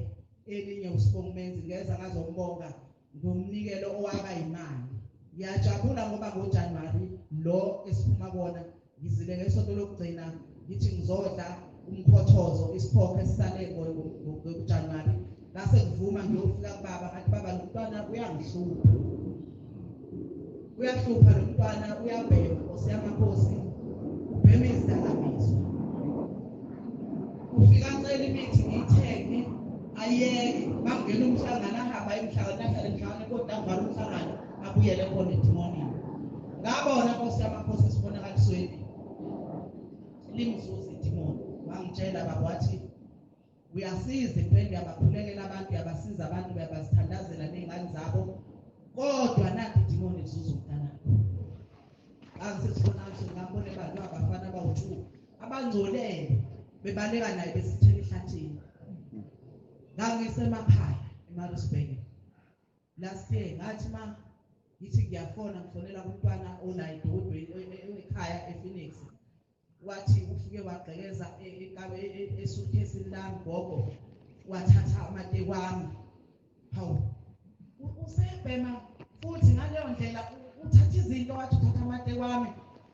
elinye uSibongumenzi ngeza ngazombonga ngomnikelo owaba imali ngiyajabula ngoba ngoJanuwari lo esiphuma kona ngizile ngesonto lokugcina ngithi ngizodla umkhothozo isiphokho esisale ngoJanuwari ngase ngivuma ngiyofika kubaba ngathi baba lo mntwana uyahlupha lo mntwana uyabhema Nkosi yamakhosi ubhema izidakamizwa ufika ngicela imithi ngiyithenge ayeke bangena umhlangano ahamba emhlangano ahlale emhlangano kodwa avala umhlangano abuyele khona edimoni ngabona Nkosi yamakhosi sibonakalisweni limzuza idimoni wangitshela baba wathi uyasiza impela uyabakhulekela abantu uyabasiza abantu uyabazithandazela ney'ngane zabo kodwa nathi idimoni lizuza umntana angisesibonakaliso ngambone bantu abafana bawu-2 abangcolele bebaleka naye besithela ehlathini ngangisemakhaya eMaritzburg last year ngathi ngithi ngiyafona ngifonela umntwana onayo edolobheni ekhaya ePhoenix wathi ufike wagqekeza esuitcase lami gogo wathatha amateki wami hawu usebhema futhi ngaleyo ndlela uthatha izinto wathi uthatha amateki wami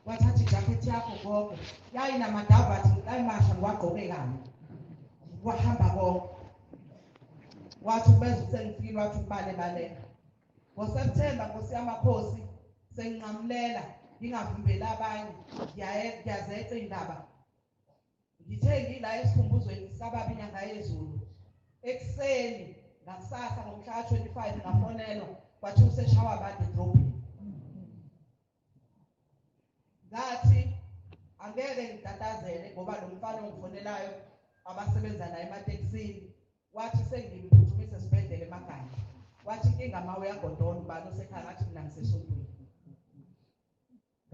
wathatha ijakhethi yakho gogo yayinamadavathi ayimasha ngiwagqoke kanye wahamba konke wathi ubeza usengifikile wathi ubale ngoSeptember Nkosi yamakhosi senginqamulela ngingavimbeli abanye ngiyazeca indaba ngithe ngila esikhumbuzweni sababa inyanga yezulu ekuseni ngakusasa ngomhla ka-25 ngafonelwa kwathi useshawa abantu edrobheni ngathi angeke ngitatazele ngoba lo mfana ongifonelayo abasebenza naye ematekisini wathi sengimphuthumise esibhedlela emakhaya wathi inkinga ma uyagodona ubani osekhaya ngathi mina ngisesontweni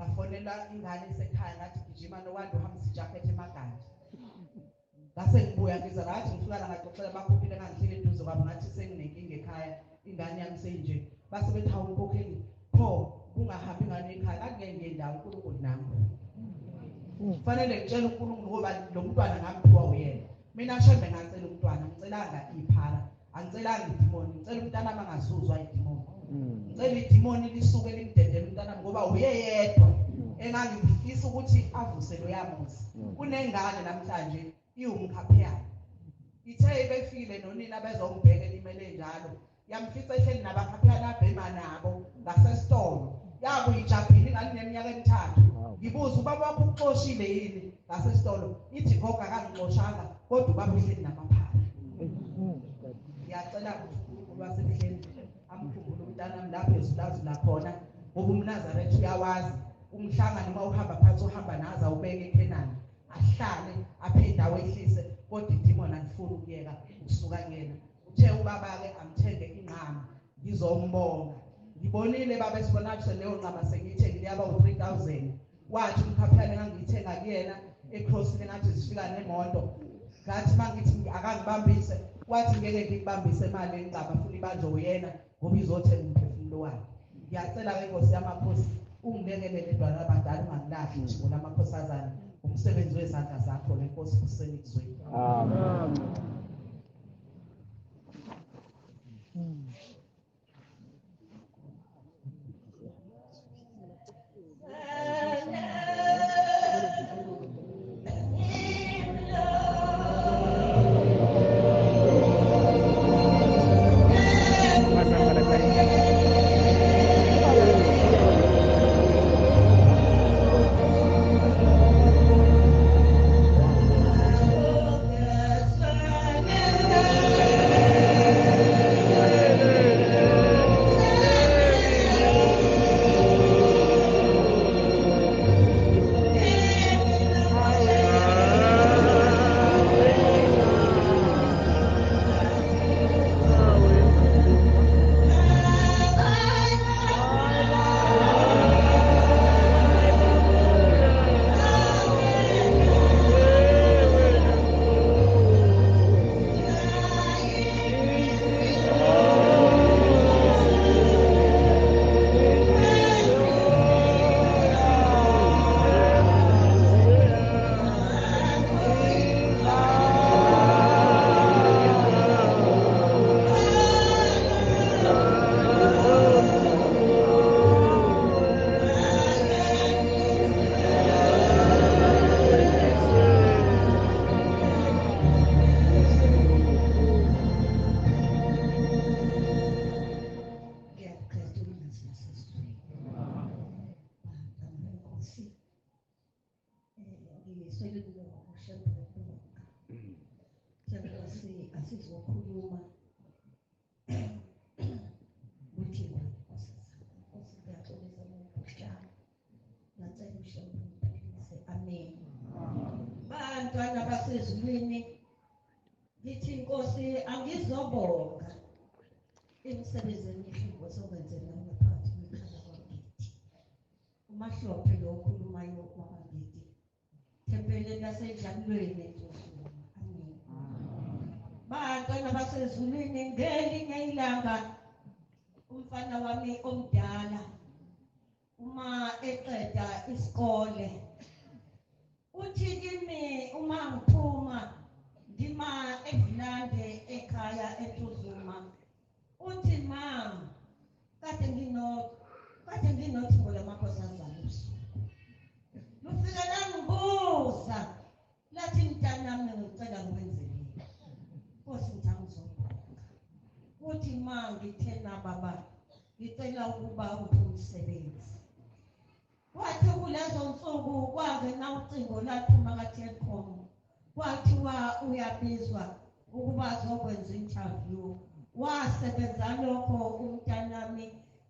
ngafonela ingane esekhaya ngathi gijima nokwanda uhambisa ijakhethi emagandi ngase ngibuya ngiza ngathi ngifika la ngaxoxela bakhokhile engangihleli eduze kwabo ngathi senginenkinga ekhaya ingane yami seyinje base bethi hawu mkhokheli pho kungahambi ingane ekhaya ngathi ngeke ngiye ndawo uNkulunkulu nami kufanele ngitshele uNkulunkulu ngoba lo mntwana ngaphiwa uyena mina shembe ngacela umntwana ngicelanga iphala angicelanga idimoni ngicela umntana mangazuzwa idimoni ngicela idimoni lisuke limdedele umntana ngoba uye yedwa engangifisa ukuthi avuse lo yamuzi kunengane namhlanje iwumkhapheyayo ithe befile nonina bezombheka elimele njalo yamfisa ehleli nabakhapheyana abhema nabo ngasesitolo yakuyijabhini ngalineminyaka emithathu ngibuza ubaba wakho uxoshile yini ngasesitolo ithi gogo akangixoshanga kodwa ubaba uhleli namaphala ngiyacela uNkulunkulu wasemhleni amkhumbule umntanami lapho ezulazi lakhona ngoba umNazaretha uyawazi umhlangano uma uhamba phansi uhamba naza ubeke eKhenani ahlale aphe indawo ehlise kodwa idimoni angifuni ukuyeka ukusuka kuyena uthe ubaba-ke amthenge inqama ngizombonga ngibonile baba esibonakise leyo nqama sengiyithengile yaba u-3,000 wathi umkhaphane engangiyithenga kuyena eCrossini ngathi zifika nemoto ngathi mangithi akangibambise wathi ngeke ngikubambise imali encaba futhi ibanjwe uyena ngoba izothenga umphefumulo wakhe ngiyacela-ke Nkosi yamakhosi ungibekele edwana abadala ungangilahli nje lamakhosazana umsebenzi wezandla zakho lenkosi kusenikuzweni amen basezulwini ngithi Nkosi angizobonga emsebenzini emihle osebenzela ngaphansi kwekhala kwakithi uMahlophe lo okhulumayo kwakithi thempeleni lasejabulweni eTosini amen bantwana basezulwini ngelinye ilanga umfana wami omdala uma eqeda isikole uthi kimi uma ngiphuma ngima eVilande ekhaya eTuzuma uthi mama kade nginothimbo lamakhosazana lufika langibuza lathi mntanami ngicela ngikwenzele Nkosi ngizamzobonga uthi ma ngithena baba ngicela ukuba umsebenzi wathi kulezo nsuku kwangena ucingo laphuma kaTelkom kwathiwa uyabizwa ukuba azokwenza interview wasebenza lokho umntanami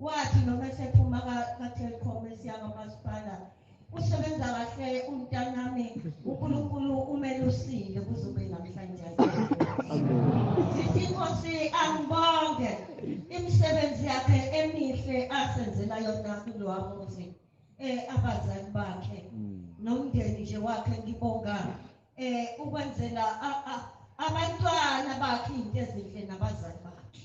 wathi noma esephuma kaTelkom esiya kamasipala usebenza kahle umntanami uNkulunkulu umelusile kuzobe namhlanje Nkosi angibonge imisebenzi yakhe emihle asenzela yona kulowamuzi abazali bakhe nomndeni nje wakhe ngibonga ukwenzela abantwana bakhe into ezinhle nabazali bakhe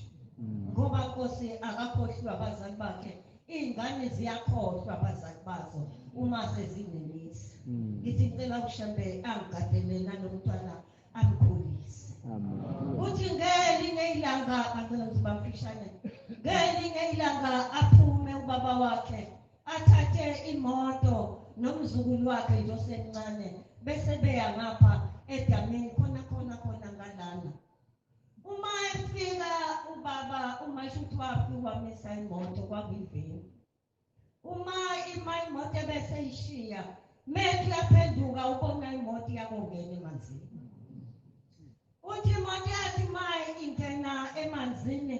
ngoba Nkosi akakhohlwa abazali bakhe ingane ziyakhohlwa abazali bazo uma sezinelisi ngithi ngicela uShembe angigadelela nomntwana amkhulise uthi ngelinye ilanga ngicela ngibamfishane ngelinye ilanga aphume ubaba wakhe athathe imoto nomzukulu wakhe nje osemncane bese beya ngapha edamini khona ngalana uma efika ubaba umashuthi wakhe wamisa imoto kwakuyivini uma imoto bese ishiya methi yaphenduka ubona imoto yakongena emanzini uthi imoto yathi maye ingena emanzini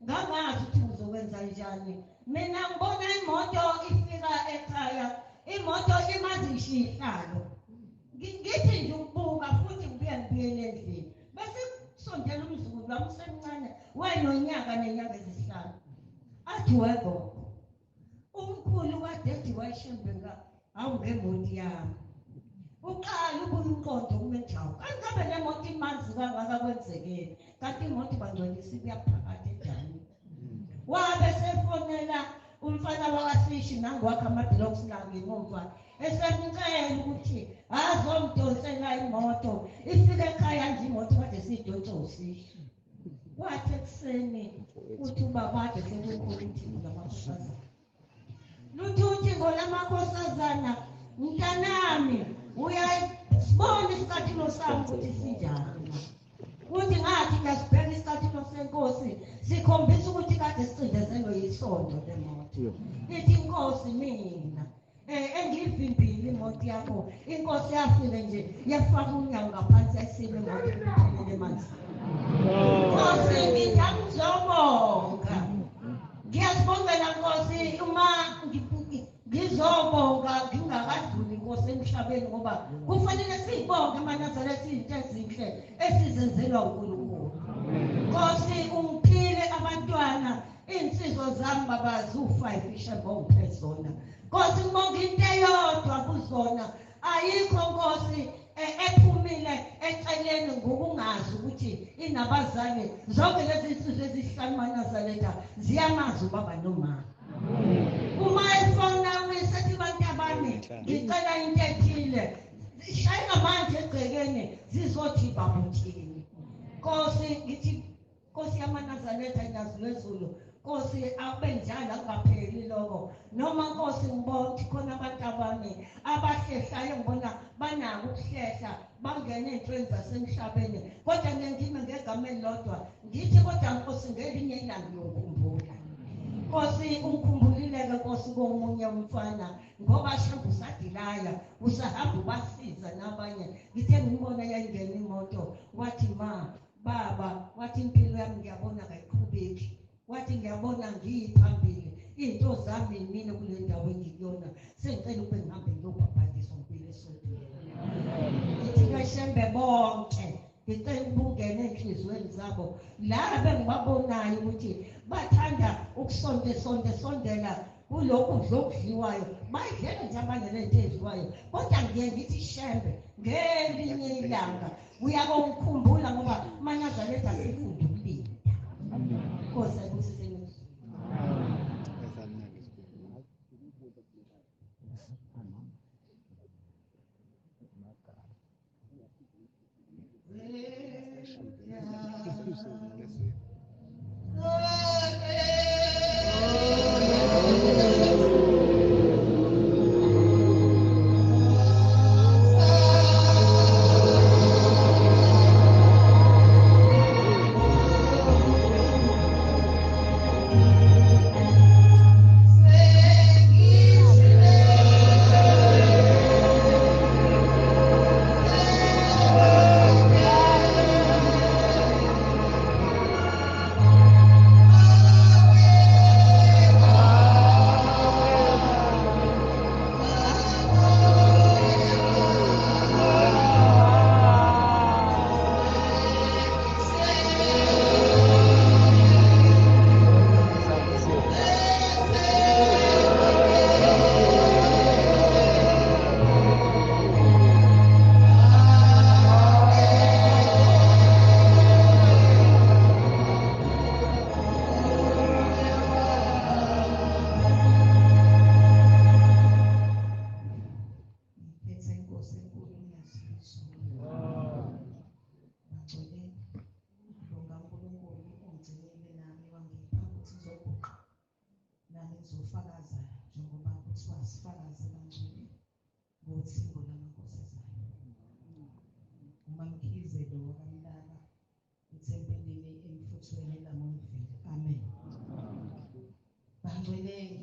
ngangazi ukuthi ngizokwenza njani mina ngibona imoto ifika ekhaya imoto imazishihlalo ngithi nje ukubuka futhi ngibuyele endlini bese sondela umzukulu wami usemncane wenonyaka nenyanga ezisihlanu athi webo umkhulu kadedi wayeshembenga awungemoti yami uqala ubuye uqondo kumenjawo kanti le moto imanzi kangaka kwenzekeni kanti imoto bangcolisa kuyaphakathi edani wabe sefonela umfana wakasishi nangwakhe amablocks la ngemuva esemcela ukuthi azomdonsela imoto ifike ekhaya nje imoto kade sidonsa usishi wathi ekuseni uthi ubaba kade sekukhona ithimu lamakhosazana luthi ngolamakhosazana mntanami uyasibona isikhathilo sami ukuthi sinjani uthi ngathi ngiyasibheka isikhathilo senkosi sikhombisa ukuthi kade sicindezelwe yisondo lemoto ithi Nkosi mina engivimbile imoto yakho inkosi yafike nje yafaka unyawo ngaphansi yasile imoto iphelele emanzi Nkosi ngiyakuzobonga ngiyazibongela Nkosi uma ngizobonga ngingakadluli Nkosi emhlabeni ngoba kufanele sibonge eManazaretha izinto ezinhle esizenzelwa uNkulunkulu Nkosi ungiphile abantwana insizwa zami babazi u5 ishembe ongiphezona Nkosi ngibonga into eyodwa kuzona ayikho Nkosi ephumile eceleni ngokungazi ukuthi inabazali zonke lezi insizwa ezihlanu eManazaretha ziyamazi ubaba nomama uma efona wesethi bantu abane ngicela into ethile shayina manje egcekeni zizothi babuthini Nkosi ngithi Nkosi yaManazaretha ingazulezulu Nkosi abe njalo angapheli lokho noma Nkosi ngibona ukuthi khona abantu abane abahlehlayo ngibona banako ukuhlehla bangena ezintweni zasemhlabeni kodwa ngiyangime ngegama elilodwa ngithi kodwa Nkosi ngelinye ilanga ngiyokhumbula Nkosi ungikhumbulile-ke Nkosi komunye umfana ngoba shamba usadilaya usahamba ubasiza nabanye ngithe ngibona yayingena imoto wathi ma baba wathi impilo yami ngiyabona kayiqhubeki wathi ngiyabona ngiyiphambili into zami mina kule ndawo engikuyona sengicela ube ngihambe ngiyobhabhadiswa impilo esodini ngithi kaShembe bonke ngicela ukungena enhliziyweni zabo la bengibabonayo ukuthi bathanda ukusondela kulokhu okudliwayo bayidlela nje abanelento edliwayo kodwa ngiye ngithi shembe ngelinye ilanga uyabongikhumbula ngoba uManazaretha asifunda ukulinda Nkosi ayibusise ngithi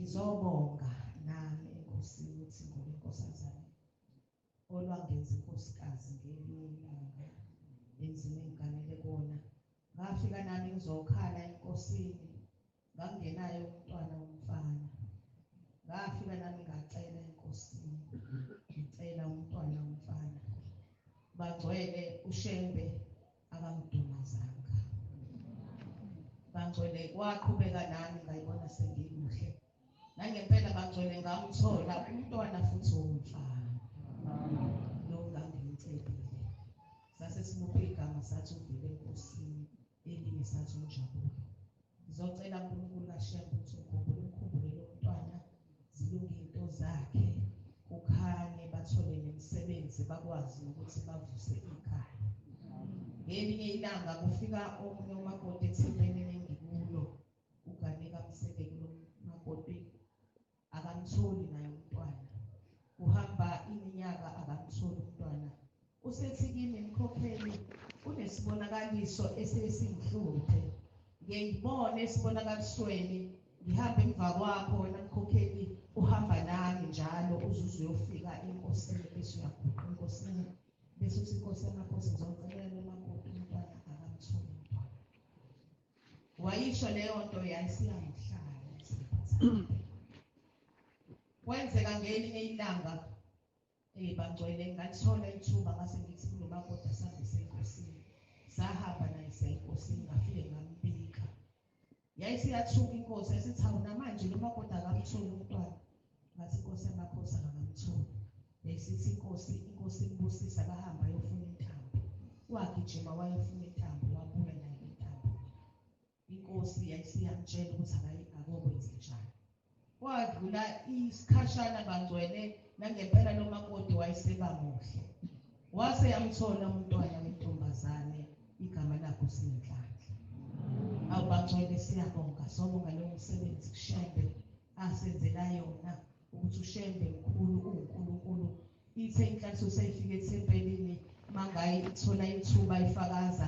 ngizobonga nami enkosini ukuthi ngobenkosazana olwangenza inkosikazi ngelinye ilanga enzima engiganele kona ngafika nami ngizokhala enkosini ngangenayo umntwana womfana ngafika nami ngacela enkosini ngicela umntwana womfana bagcwele ushembe akamdumazanga bangcwele kwaqhubeka nami ngayibona sengimuhle nangempela bangcwele ngamthola umntwana futhi womfana lo ngangimcebile sase simuphe igama sathi uvile enkosini elinye sathi unjabulo ngizocela uNkulunkulu kaShembe ukuthi ukhumbule lo mntwana zilunge into zakhe ukhanye bathole nemisebenzi bakwazi ukuthi bavuse ikhaya ngelinye ilanga kufika omunye umakoti ethembeni engikulo uganika msebeko umakoti akamtholi naye umntwana uhamba iminyaka akamtholi umntwana usethi kimi mkhokheli unesibonakaliso esesinhluphe ngiyibone esibonakalisweni ngihambe emva kwakho wena mkhokheli uhamba nami njalo uzuze uyofika enkosini bese uyaguqa enkosini bese uthi inkosi yamakhosi ngizocelela umakoti umntwana akamtholi umntwana wayisho leyo nto yayisiyamhlala kwenzeka ngelinye ilanga bangcwele ngathola ithuba ngase ngithi kulo makoti asambise enkosini sahamba naye senkosini ngafike ngambika yayisiyathuka inkosi esithi awuna manje lo makoti akamtholi umntwana ngathi inkosi yamakhosi akamtholi besithi inkosi ibusisa bahamba yofuna intambo wagijima wayofuna intambo wabuya naye intambo inkosi yayisiyamtshela ukuthi akokwenze njani kwadlula isikhashana bangcwele nangempela lo makoti wayeseba muhle wase yamthola umntwana wentombazane igama lakho Sinhlanhla awubangcwele siyabonga sobonga lo msebenzi kuShembe asenzela yona ukuthi uShembe mkhulu uNkulunkulu ithe inhlanhla usayifika ethempelini mangayi ithola ithuba ifakaza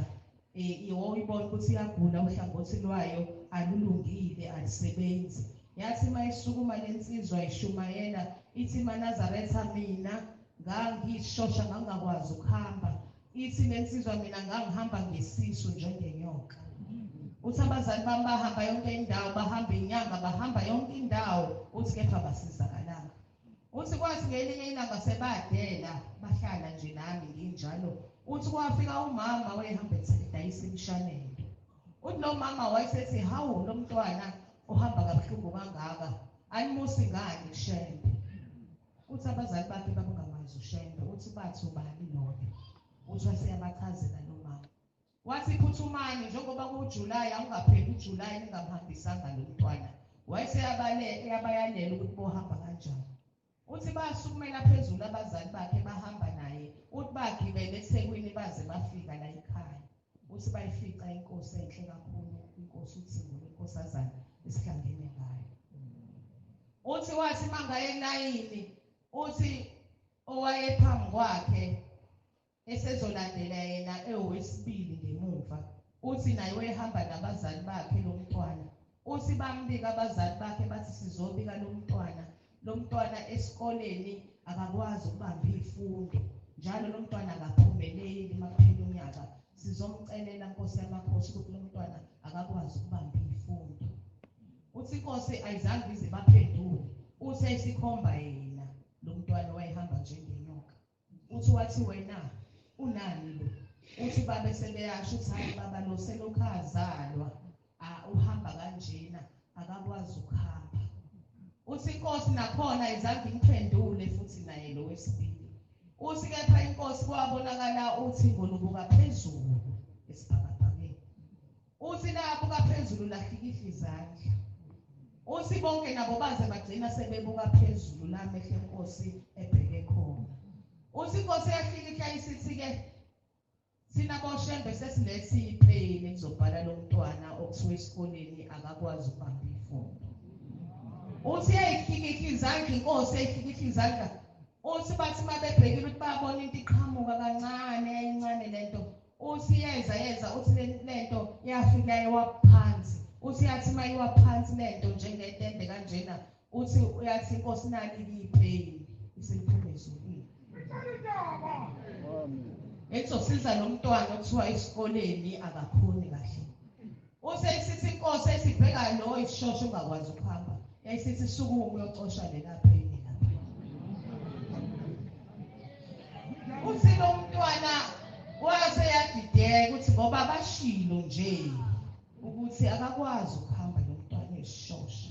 iwoyibona ukuthi iyagula uhlangothi lwayo alulungile alisebenzi yathi mayisukuma lensizwa ishumayela ithi Manazaretha mina ngangishosha ngangakwazi ukuhamba ithi lensizwa mina ngangihamba ngesisu njengenyoka uthi abazali bami bahamba yonke indawo bahamba inyanga bahamba yonke indawo uthi kepha basizakalanga uthi kwathi ngelinye ilanga sebadela bahlala nje nami nginjalo uthi kwafika umama wayehamba edayisa imshanelo. Uthi lo mama wayesethi hawu lo mntwana ohamba kabuhlungu kangaka animusi ngani kushembe. Uthi abazali bakhe babangamazi ushembe. Uthi bathi ubani loyo. Uthi waseyabachazela lo mama. Wathi phuthumani njengoba kuJulayi awungapheli uJulayi ningamhambisanga lo mntwana. Wayeseyabayanela ukuthi bohamba kanjani. Uthi basukumela phezulu abazali bakhe bahamba naye. Uthi bagibele eThekwini baze bafika la ekhaya. Uthi bayifica inkosi enhle kakhulu, inkosi uThingolo, inkosazana esihlangene ngayo. Uthi wathi mangaye elayini, uthi owayephambi kwakhe esezolandela yena ewesibili ngemuva. Uthi naye wayehamba nabazali bakhe lo mntwana. Uthi bambika abazali bakhe bathi sizobika lo mntwana. Lo mntwana esikoleni akakwazi ukubamba izifundo. Njalo lo mntwana akaphumeleli emapheni onyaka. Sizomcelela Nkosi yamakhosi ukuthi lo mntwana akakwazi ukubamba izifundo. Uthi inkosi ayizange ize baphendule. Uthi ayisikhomba yena lo mntwana wayehamba njengenyoka. Uthi wathi wena unani lo? Uthi babe sebeyasho uthi hayi baba lo selokhazalwa uhamba kanjena akakwazi ukuhamba. Uthi inkosi nakhona ayizange imphendule futhi naye lo wesibili. Uthi kepha inkosi kwabonakala uThingolo lubuka phezulu esibhakabhakeni. Uthi lapho kaphezulu lahlikihla izandla. Uthi bonke nabo baze bagcina sebebuka phezulu la mehlo enkosi ebheke khona. Uthi inkosi yahlikihla isithi ke sina boshembe sesilethe iplane ekuzobhala lo mntwana okuthiwa esikoleni akakwazi ukubamba izifundo. Uthi yayihlikihla izandla inkosi yayihlikihla izandla. Uthi bathi mabebhekile ukuthi babona into iqhamuka kancane incane lento. Uthi yeza uthi lento yafika yewaphansi. Uthi yathi mayiwaphansi lento njengetende kanjena. Uthi uyathi inkosi nali liyiplane isiphume ezulwini. Ekuzosiza lo mntwana okuthiwa esikoleni akakhoni kahle. Uthi isithi inkosi esibheka lo isishosho ungakwazi ukuhamba. Yayisithi sukuma uyocosha lela plane. Uthi lo mntwana waseyadideka ukuthi ngoba bashilo nje ukuthi akakwazi ukuhamba lo mntwana esishosha.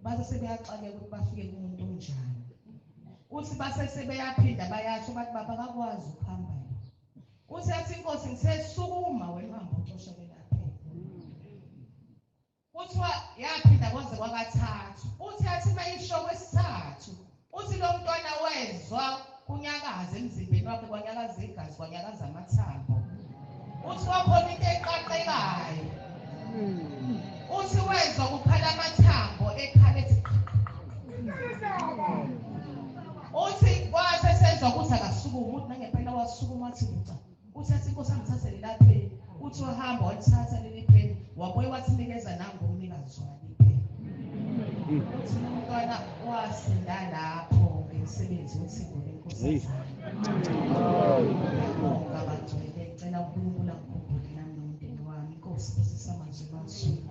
Base sebeyaxakeka ukuthi bafike kumuntu onjani. Uthi base sebeyaphinda bayasho bathi baba akakwazi ukuhamba. Uthi yathi inkosi ngisesukuma wena uhamba ucoshelela phela. Uthi yaphinda kwaze kwakathathu. Uthi yathi mayisho kwesithathu. Uthi lo mntwana wezwa kunyakaza emzimbeni wakhe kwanyakaza igazi kwanyakaza amathambo. Uthi wakhona into eqaqekayo. Uthi wezwa kukhala amathambo ekhala ethi uthi kwase sezwa ukuthi akasukuma uthi nangempela wasukuma wathi ngca. Uthi athi inkosi angithathele lapha. Uthi wahamba wathatha leli pheni wabuye wathi nikeza nangu umnikazi wali pheni. Uthi umntwana wasinda lapho ngemsebenzi woThingolo enkosi. Ngabangcwele ngicela uNkulunkulu akukhumbule nami nomndeni wami. Inkosi isisamazwe mazulu.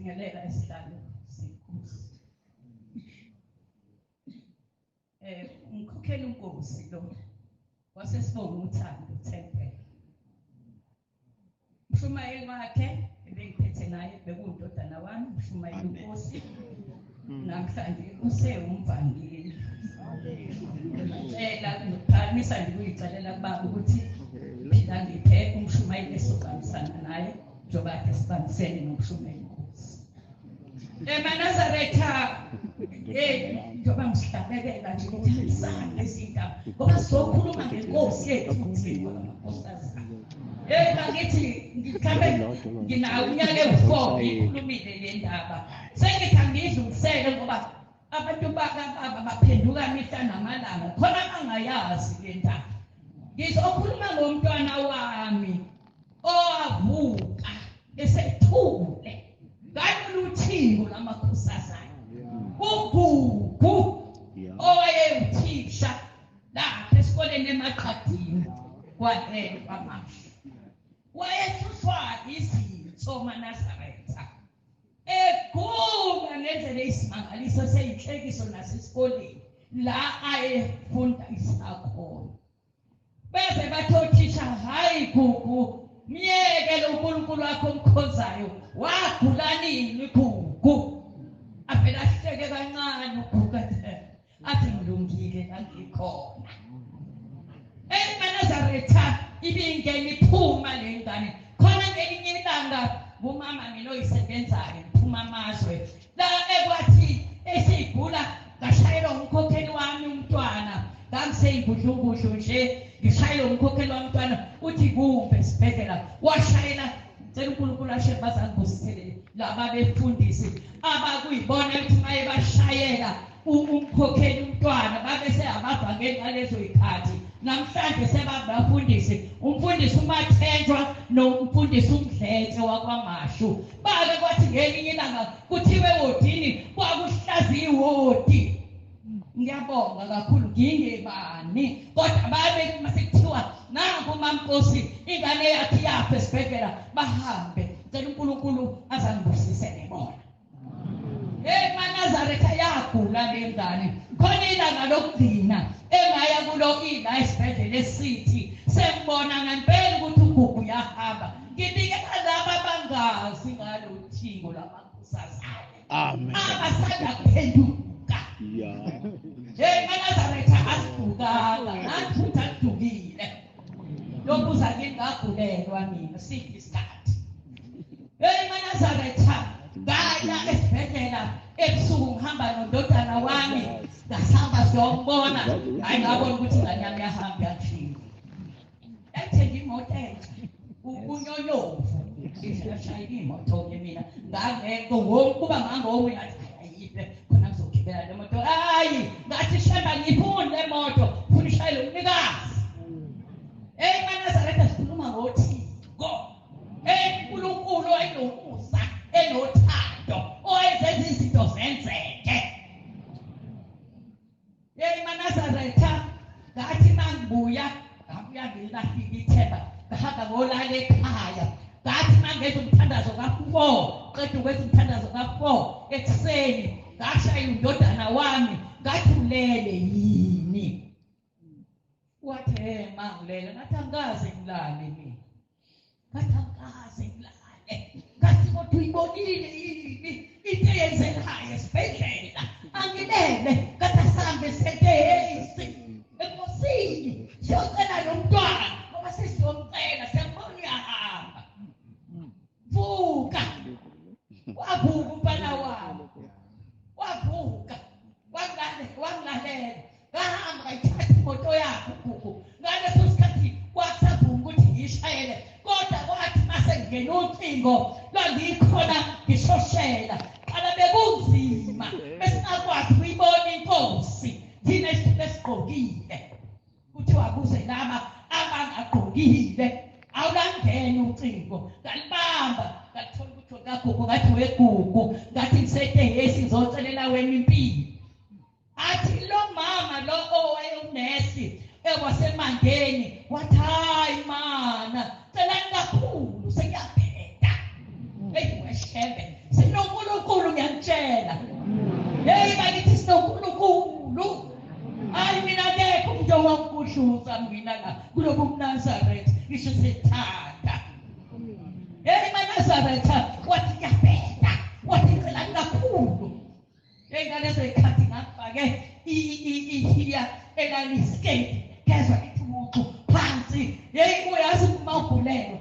singelela isihlalo sikhosi. Umkhokheli unkosi lo wasesibonga uthando Temple. Mshumayeli wakhe ebengiphethe naye bekuyindodana wami Mshumayeli Nkosi. Namhlanje usewumvangeli. Ngiphakamisa ndikuyicelela kubaba ukuthi phila ngiphe uMshumayeli esibambisana naye njengoba ke sibambisene noMshumayeli Nkosi. EmaNazaretha njengoba ngihlabekela nje ngithandisana izindaba ngoba sokhuluma ngenkosi yethu uThixo lamakosazana. Ngakithi ngikhambe nginawo unyaka ewu4 ngikhulumile le ndaba. Sengithi angidlulisele ngoba abantu bakababa baphenduka mihla namalanga khona bangayazi le ndaba. Ngizokhuluma ngomntwana wami owavuka esethule ngaloluthiko lamakhosazana. uGugu owayewuthisha lapha esikoleni eMaqadini kwaMashu. Wayesuswa izitho eMaNazaretha eguma ngendlela eyisimangaliso seyinhlekiso nasesikoleni la ayefunda isakhona. Bese bathothisha hayi Gugu myekele uNkulunkulu wakho omkhozayo wagula nini Gugu. Avela ahleke kancane uGugu athi ngilungile ngikhona. EMaNazaretha ibingena iphuma le ngane khona ngelinye ilanga umama mina oyisebenzayo iphuma amazwe la ekwathi esiyigula ngashayela umkhokheli wami umntwana ngamseyibudlubudlu nje ngishayela umkhokheli wami umntwana uthi kumbe esibhedlela washayela cela uNkulunkulu ashe bazangibusisele laba befundisi abakuyibona ukuthi maye bashayela umkhokheli umntwana babe seyabavangeli ngalezo ikhathi. Namhlanje sebabafundisi umfundisi uMathenjwa nomfundisi uMdletshe wakwaMashu bake kwathi ngelinye ilanga kuthiwe wodini kwakuhlaza iwodi. Ngiyabonga kakhulu ngingebani kodwa babe masekuthiwa nangu uMamkosi ingane yakhe yapha esibhedlela bahambe cela uNkulunkulu azangibusisele bona. EMaNazaretha yagula le ngane khona ilanga lokugcina engaya kulo ila esibhedlela esithi sembona ngempela ukuthi uGugu uyahamba. Ngibikela laba abangazi ngalo thiko lamakhosazana. Amen. Abasanda kuphenduka. EMaNazaretha asibukanga nathi adukile. Lokuza ngingagulelwa mina sithi isikhathi. EMaNazaretha ngaya esibhedlela ebusuku ngihamba nondodana wami ngasihamba siyombona hayi ngabona ukuthi ingane yami yahamba yashila. Yayithenga imoto entsha unyonyovu ngishayela imoto-ke mina ngangekho kuba ngangomunye athi ayipe khona ngizogibela le moto. Hayi ngathi sheba ngifuni le moto funa ishayele umnikazi. EMaNazaretha sikhuluma ngothiko uNkulunkulu ayinomusa enothando owenza izinto zenzeke. EMaNazaretha ngathi mangibuya ngabuya ngilahika ithemba ngahamba ngolala ekhaya. Ngathi mangenza umthandazo ka4 qeda ukwenza umthandazo ka4 ekuseni ngashaya undodana wami ngathi ulele yini. Wathi mangilele ngathi angaze ngilale mina. Ngathi angaze ngilale. Ngathi kodwa uyibonile yini into eyenzekayo esibhedlela. Angilele ngathi asambe seteyisi enkosini siyocela lo mntwana ngoba sesiyomcela siyambona uyahamba. Vuka wavuka umfana wami wavuka wangilalela ngahamba ngayithatha imoto yakhe uGugu. Ngaleso sikhathi kwakusavuma ukuthi ngiyishayele kodwa kwathi masengena ucingo lwangikhona ngishoshela qala bekunzima besingakwazi ukuyibona inkosi thina esigqokile kuthiwa kuze laba abangagqokile awulangena ucingo ngalibamba ngathola ukuthi kaGugu ngathi weGugu ngathi ngisetehesi ngizocelela wena impilo. Athi lo mama lo owayewunesi ekwasemangeni wathi hayi mana celani kakhulu sengiyaphetha. Weshebe sinomuntu ngiyakutshela hey bakithi sinonkulunkulu hayi mina akekho umuntu owangikuhluza mina la kulobu mNazaretha ngisho sethanda hey maNazaretha wathi kuyabheda wathi ngicela kakhulu engane zekhathi ngafake ihiya elaliskate kezwa ithuku phansi hey uyazi umawugulelo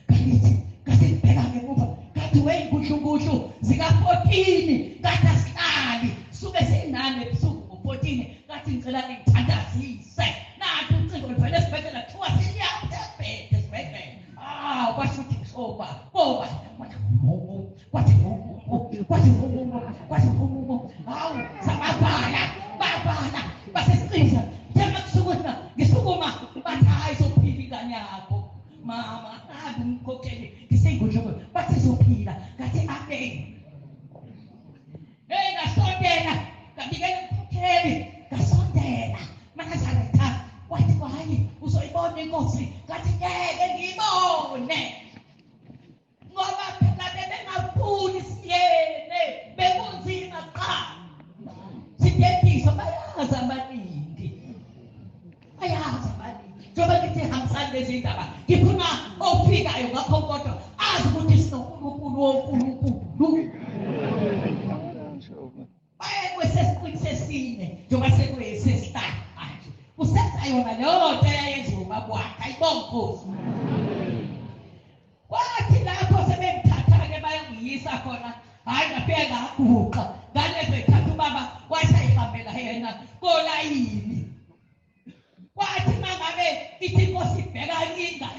kanti kasibheka ngemuva kanti weyinkuhlukuhlu zika-14 kanti asihlali suke sinane ebusuku ngo-14 kanti ngicela ngithandazise nathi ucingo livele esibhedlela kuthiwa siyabhede esibhedlela kwasho ukuthi kusoba boba kwathi hawu sababhala babhala basesiqiza njengoba kusukuma ngisukuma bathi hayi sophila ingane yakho mama nabi umkhokheli ngisengudloko bathi sophila ngathi amen hey ngasondela ngabikela umkhokheli ngasondela maNazaretha wathi hayi uzoyibona inkosi ngathi ngeke ngiyibone ngoba phela bebengafuni siyene bekunzima qha siyediswa bayazi abaningi njengoba ngithi hambisani lezi ndaba ngifuna ofikayo ngakho kodwa azi ukuthi sinonkulunkulu wonkulunkulu bayekwesesiqini sesine njengoba sekuyesesihlanu manje usenza yona leyo nto eyayenziwa ubabwakhe ayibonkosi kwathi lapho sebengithatha-ke bayangiyisa khona hayi ngafike ngaguqa ngalezo yikhathi ubaba wasayihambela yena kolayini kwathi mangabe ithi inkosi ibheka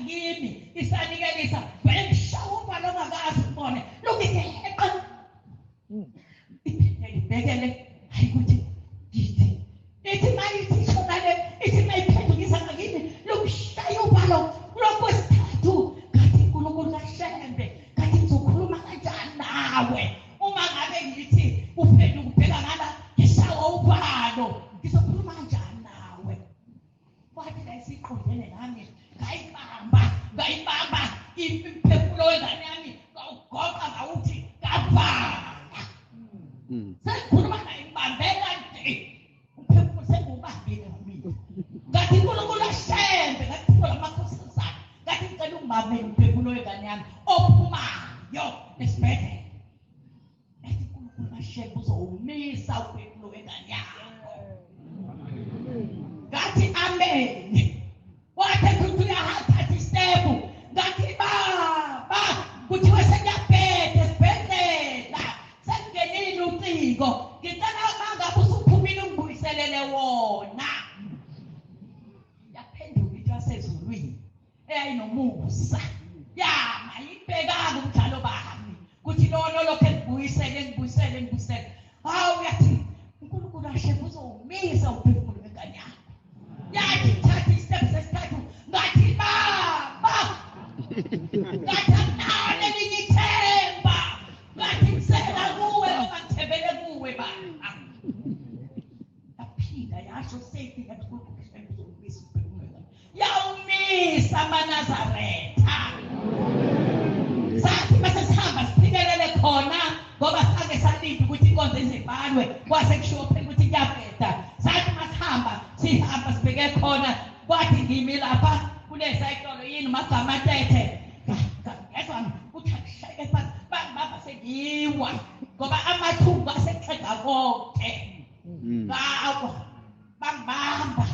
ngakimi isanikelisa vele ngishawa uvalo ongakazi ubone lukigeqa ibhekele hayi ukuthi ithi mayithi shonale ithi mayiphendukisa ngakimi lukushaya uvalo lokwesithathu kanti uNkulunkulu kaShembe kanti ngizokhuluma kanjani nawe uma ngabe ngithi uphenduka ubheka ngala ngishawa uvalo ngizokhuluma kanjani nawe kwathi la isiqondene nami ngayibamba imphefumulo wengane yami ngawugoqa ngawuthi kavala sekukhuluma naye ngibambela nje umphefumulo sengubambile kumina ngathi uNkulunkulu kaShembe ngathi lamakhosazana ngathi ngicela ungibambele umphefumulo wengane yami ophumayo esibhedlela ngathi uNkulunkulu kaShembe uzowumisa umphefumulo wengane yakho ngathi amen wathi kuthi uyahamba istepu ngathi baba kuthiwa sengiyabheda esibhedlela sengingenile ucingo ngicela mangabe usuphumile ungibuyiselele wona yaphenduka into yasezulwini eyayinomusa yama yibhekanga umdlalo bami kuthi lona lokho ngibuyisele hawu yathi uNkulunkulu kaShembe uzowumisa umphefumulo wengane yakho yathi thatha isitepu sesithathu ngathi baba ngathi akunalo elinye ithemba ngathi ngisela kuwe ngoba ngithembele kuwe baba yaphinda yasho sethi ngathi uNkulunkulu kaShembe uzowumisa umphefumulo wengane yawumisa maNazaretha sathi bese sihamba sifikelele khona ngoba sake salinde ukuthi inkonzo izibhalwe kwase kushiwo phela ukuthi kuyabheda sathi masihamba sibheke khona kwathi ngimi lapha kunesayitolo yini magama tethe ngezwa ukuthi akushayeke phansi bangibamba sengiwa ngoba amathumbu aseqeda konke ngawa bangibamba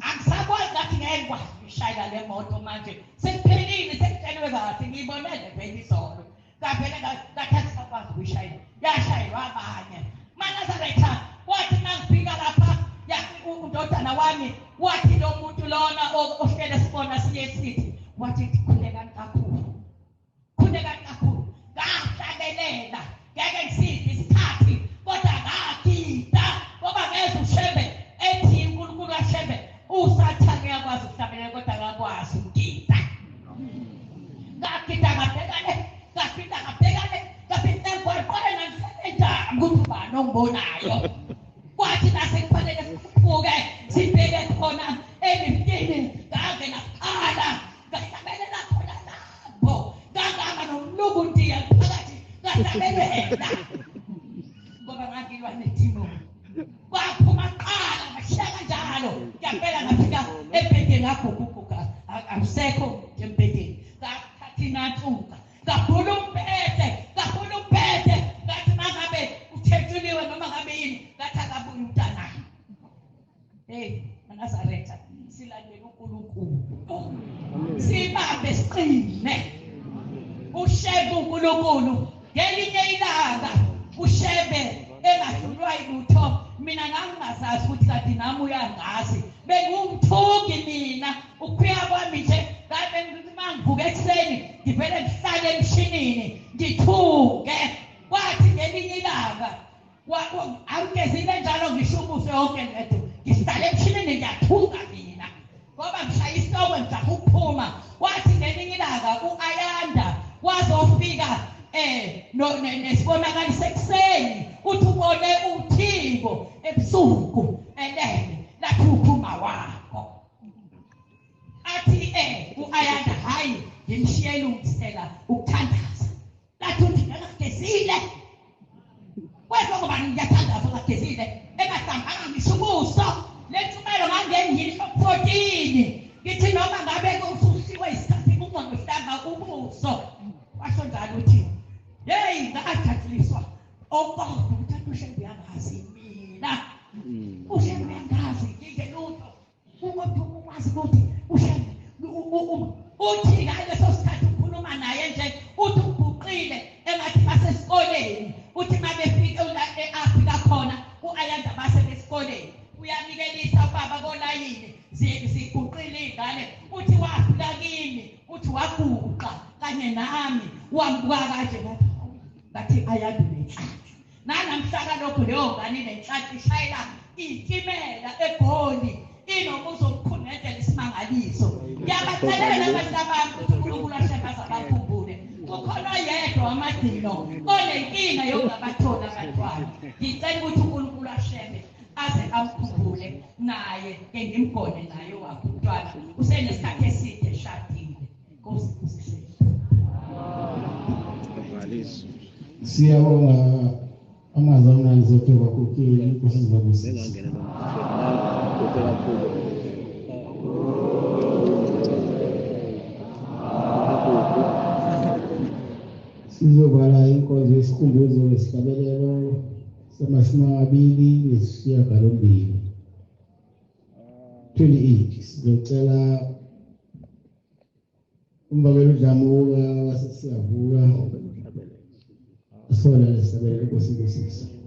angisakwazi ngathi ngeke ngikwazi ukushayela le moto manje sekuphelile sekutsheliwe kathi ngiyibonele vele izolo kaphela ngathi angisakwazi ukuyishayela yashayelwa abanye maNazaretha wathi mangifika lapha yathi undodana wami wathi lo muntu lona ohlele sibona siye sithi wathi khulekani kakhulu ngahlabelela ngeke ngisiphi isikhathi kodwa ngagida ngoba ngeze uShembe ethi uNkulunkulu kaShembe usathane yakwazi ukuhlabelela kodwa akakwazi ukugida ngagida ngabhekane ngegwaqwana ngisebenza ukuthi ubani ongibonayo kwathi nasekufanele sikhuphuke sibheke khona emifini ngake naqala ngahlabelela khona lapho ngangama nomlungu ndiya phakathi ngahlabelela balwa netimo kwaphuma qala ngashaka njalo ngempela ngafika ebhedeni ngaguguguka akusekho nje ebhedeni ngathi nathuka kakhulu umphethe ngathi mangabe uthethuliwe noma ngabe yini ngathi akabuye umntana Nazaretha silandela uNkulunkulu sibambe siqine ushebe uNkulunkulu ngelinye ilanga ushebe engadlulwa yilutho mina ngangingazazi ukuthi kanti nami uyangazi bengumthuki mina ukufika kwami nje ngabe mangivuka ekuseni ngivele ngihlale emshinini ngithuke kwathi ngelinye ilanga awugezile njalo ngisho ubuso yonke lento ngihlale emshinini ngiyathuka mina ngoba ngishaya isoko ngizama ukuphuma wathi ngelinye ilanga u-Ayanda wazofika nesibonakaliso ekuseni uthi ubone uThixo ebusuku elele lathi uphuma wakho athi u-Ayanda hayi ngimshiyela ukuthisela ukuthandaza lathi uthi ngagezile wena ngoba ngiyathandaza ngagezile engahlambanga ngisho ubuso lethumelo ngangengilisho 14 ngithi noma ngabe kususiwe isikhathi kungangihlanga ubuso washo njalo uthi hey ngakathathiswa okodwa ukuthi ushebe yangazi mina ushebe yangazi ngingelutho ukuthi ukwazi ukuthi ushebe uthi ngaleso sikhathi ukhuluma naye nje uthi ubhuqile engathi basesikoleni uthi mabefika afika khona u-Ayanda base esikoleni uyanikelisa ubaba kolayini ziguqile izingane uthi wafika kimi uthi waguqa kanye nami wambuka kanje ngathi Ayanda nenhlanhla nanamhlaka lokho leyo ngane nenhlanhla ishayela itimela eGoli inomuzo okukhunedela isimangaliso ngiyabacelela abantu abantu ukuthi uNkulunkulu ashakaza bakhumbule ukhona yedwa wamadino onenkinga yokungabathola abantwana ngicela ukuthi uNkulunkulu ashebe aze amkhumbule naye ngimgone naye wakhe umntwana usenesikhathi eside eshadile Nkosi siyabonga amazwi amnandi zodwa bakhokheli Nkosi sizabusisa sizobala inkonzo yesikhumbuzo ngesihlabelelo sama-28 28 sizocela umbabelo udlamuka wasesiyavuka sola lesabelelo Nkosi.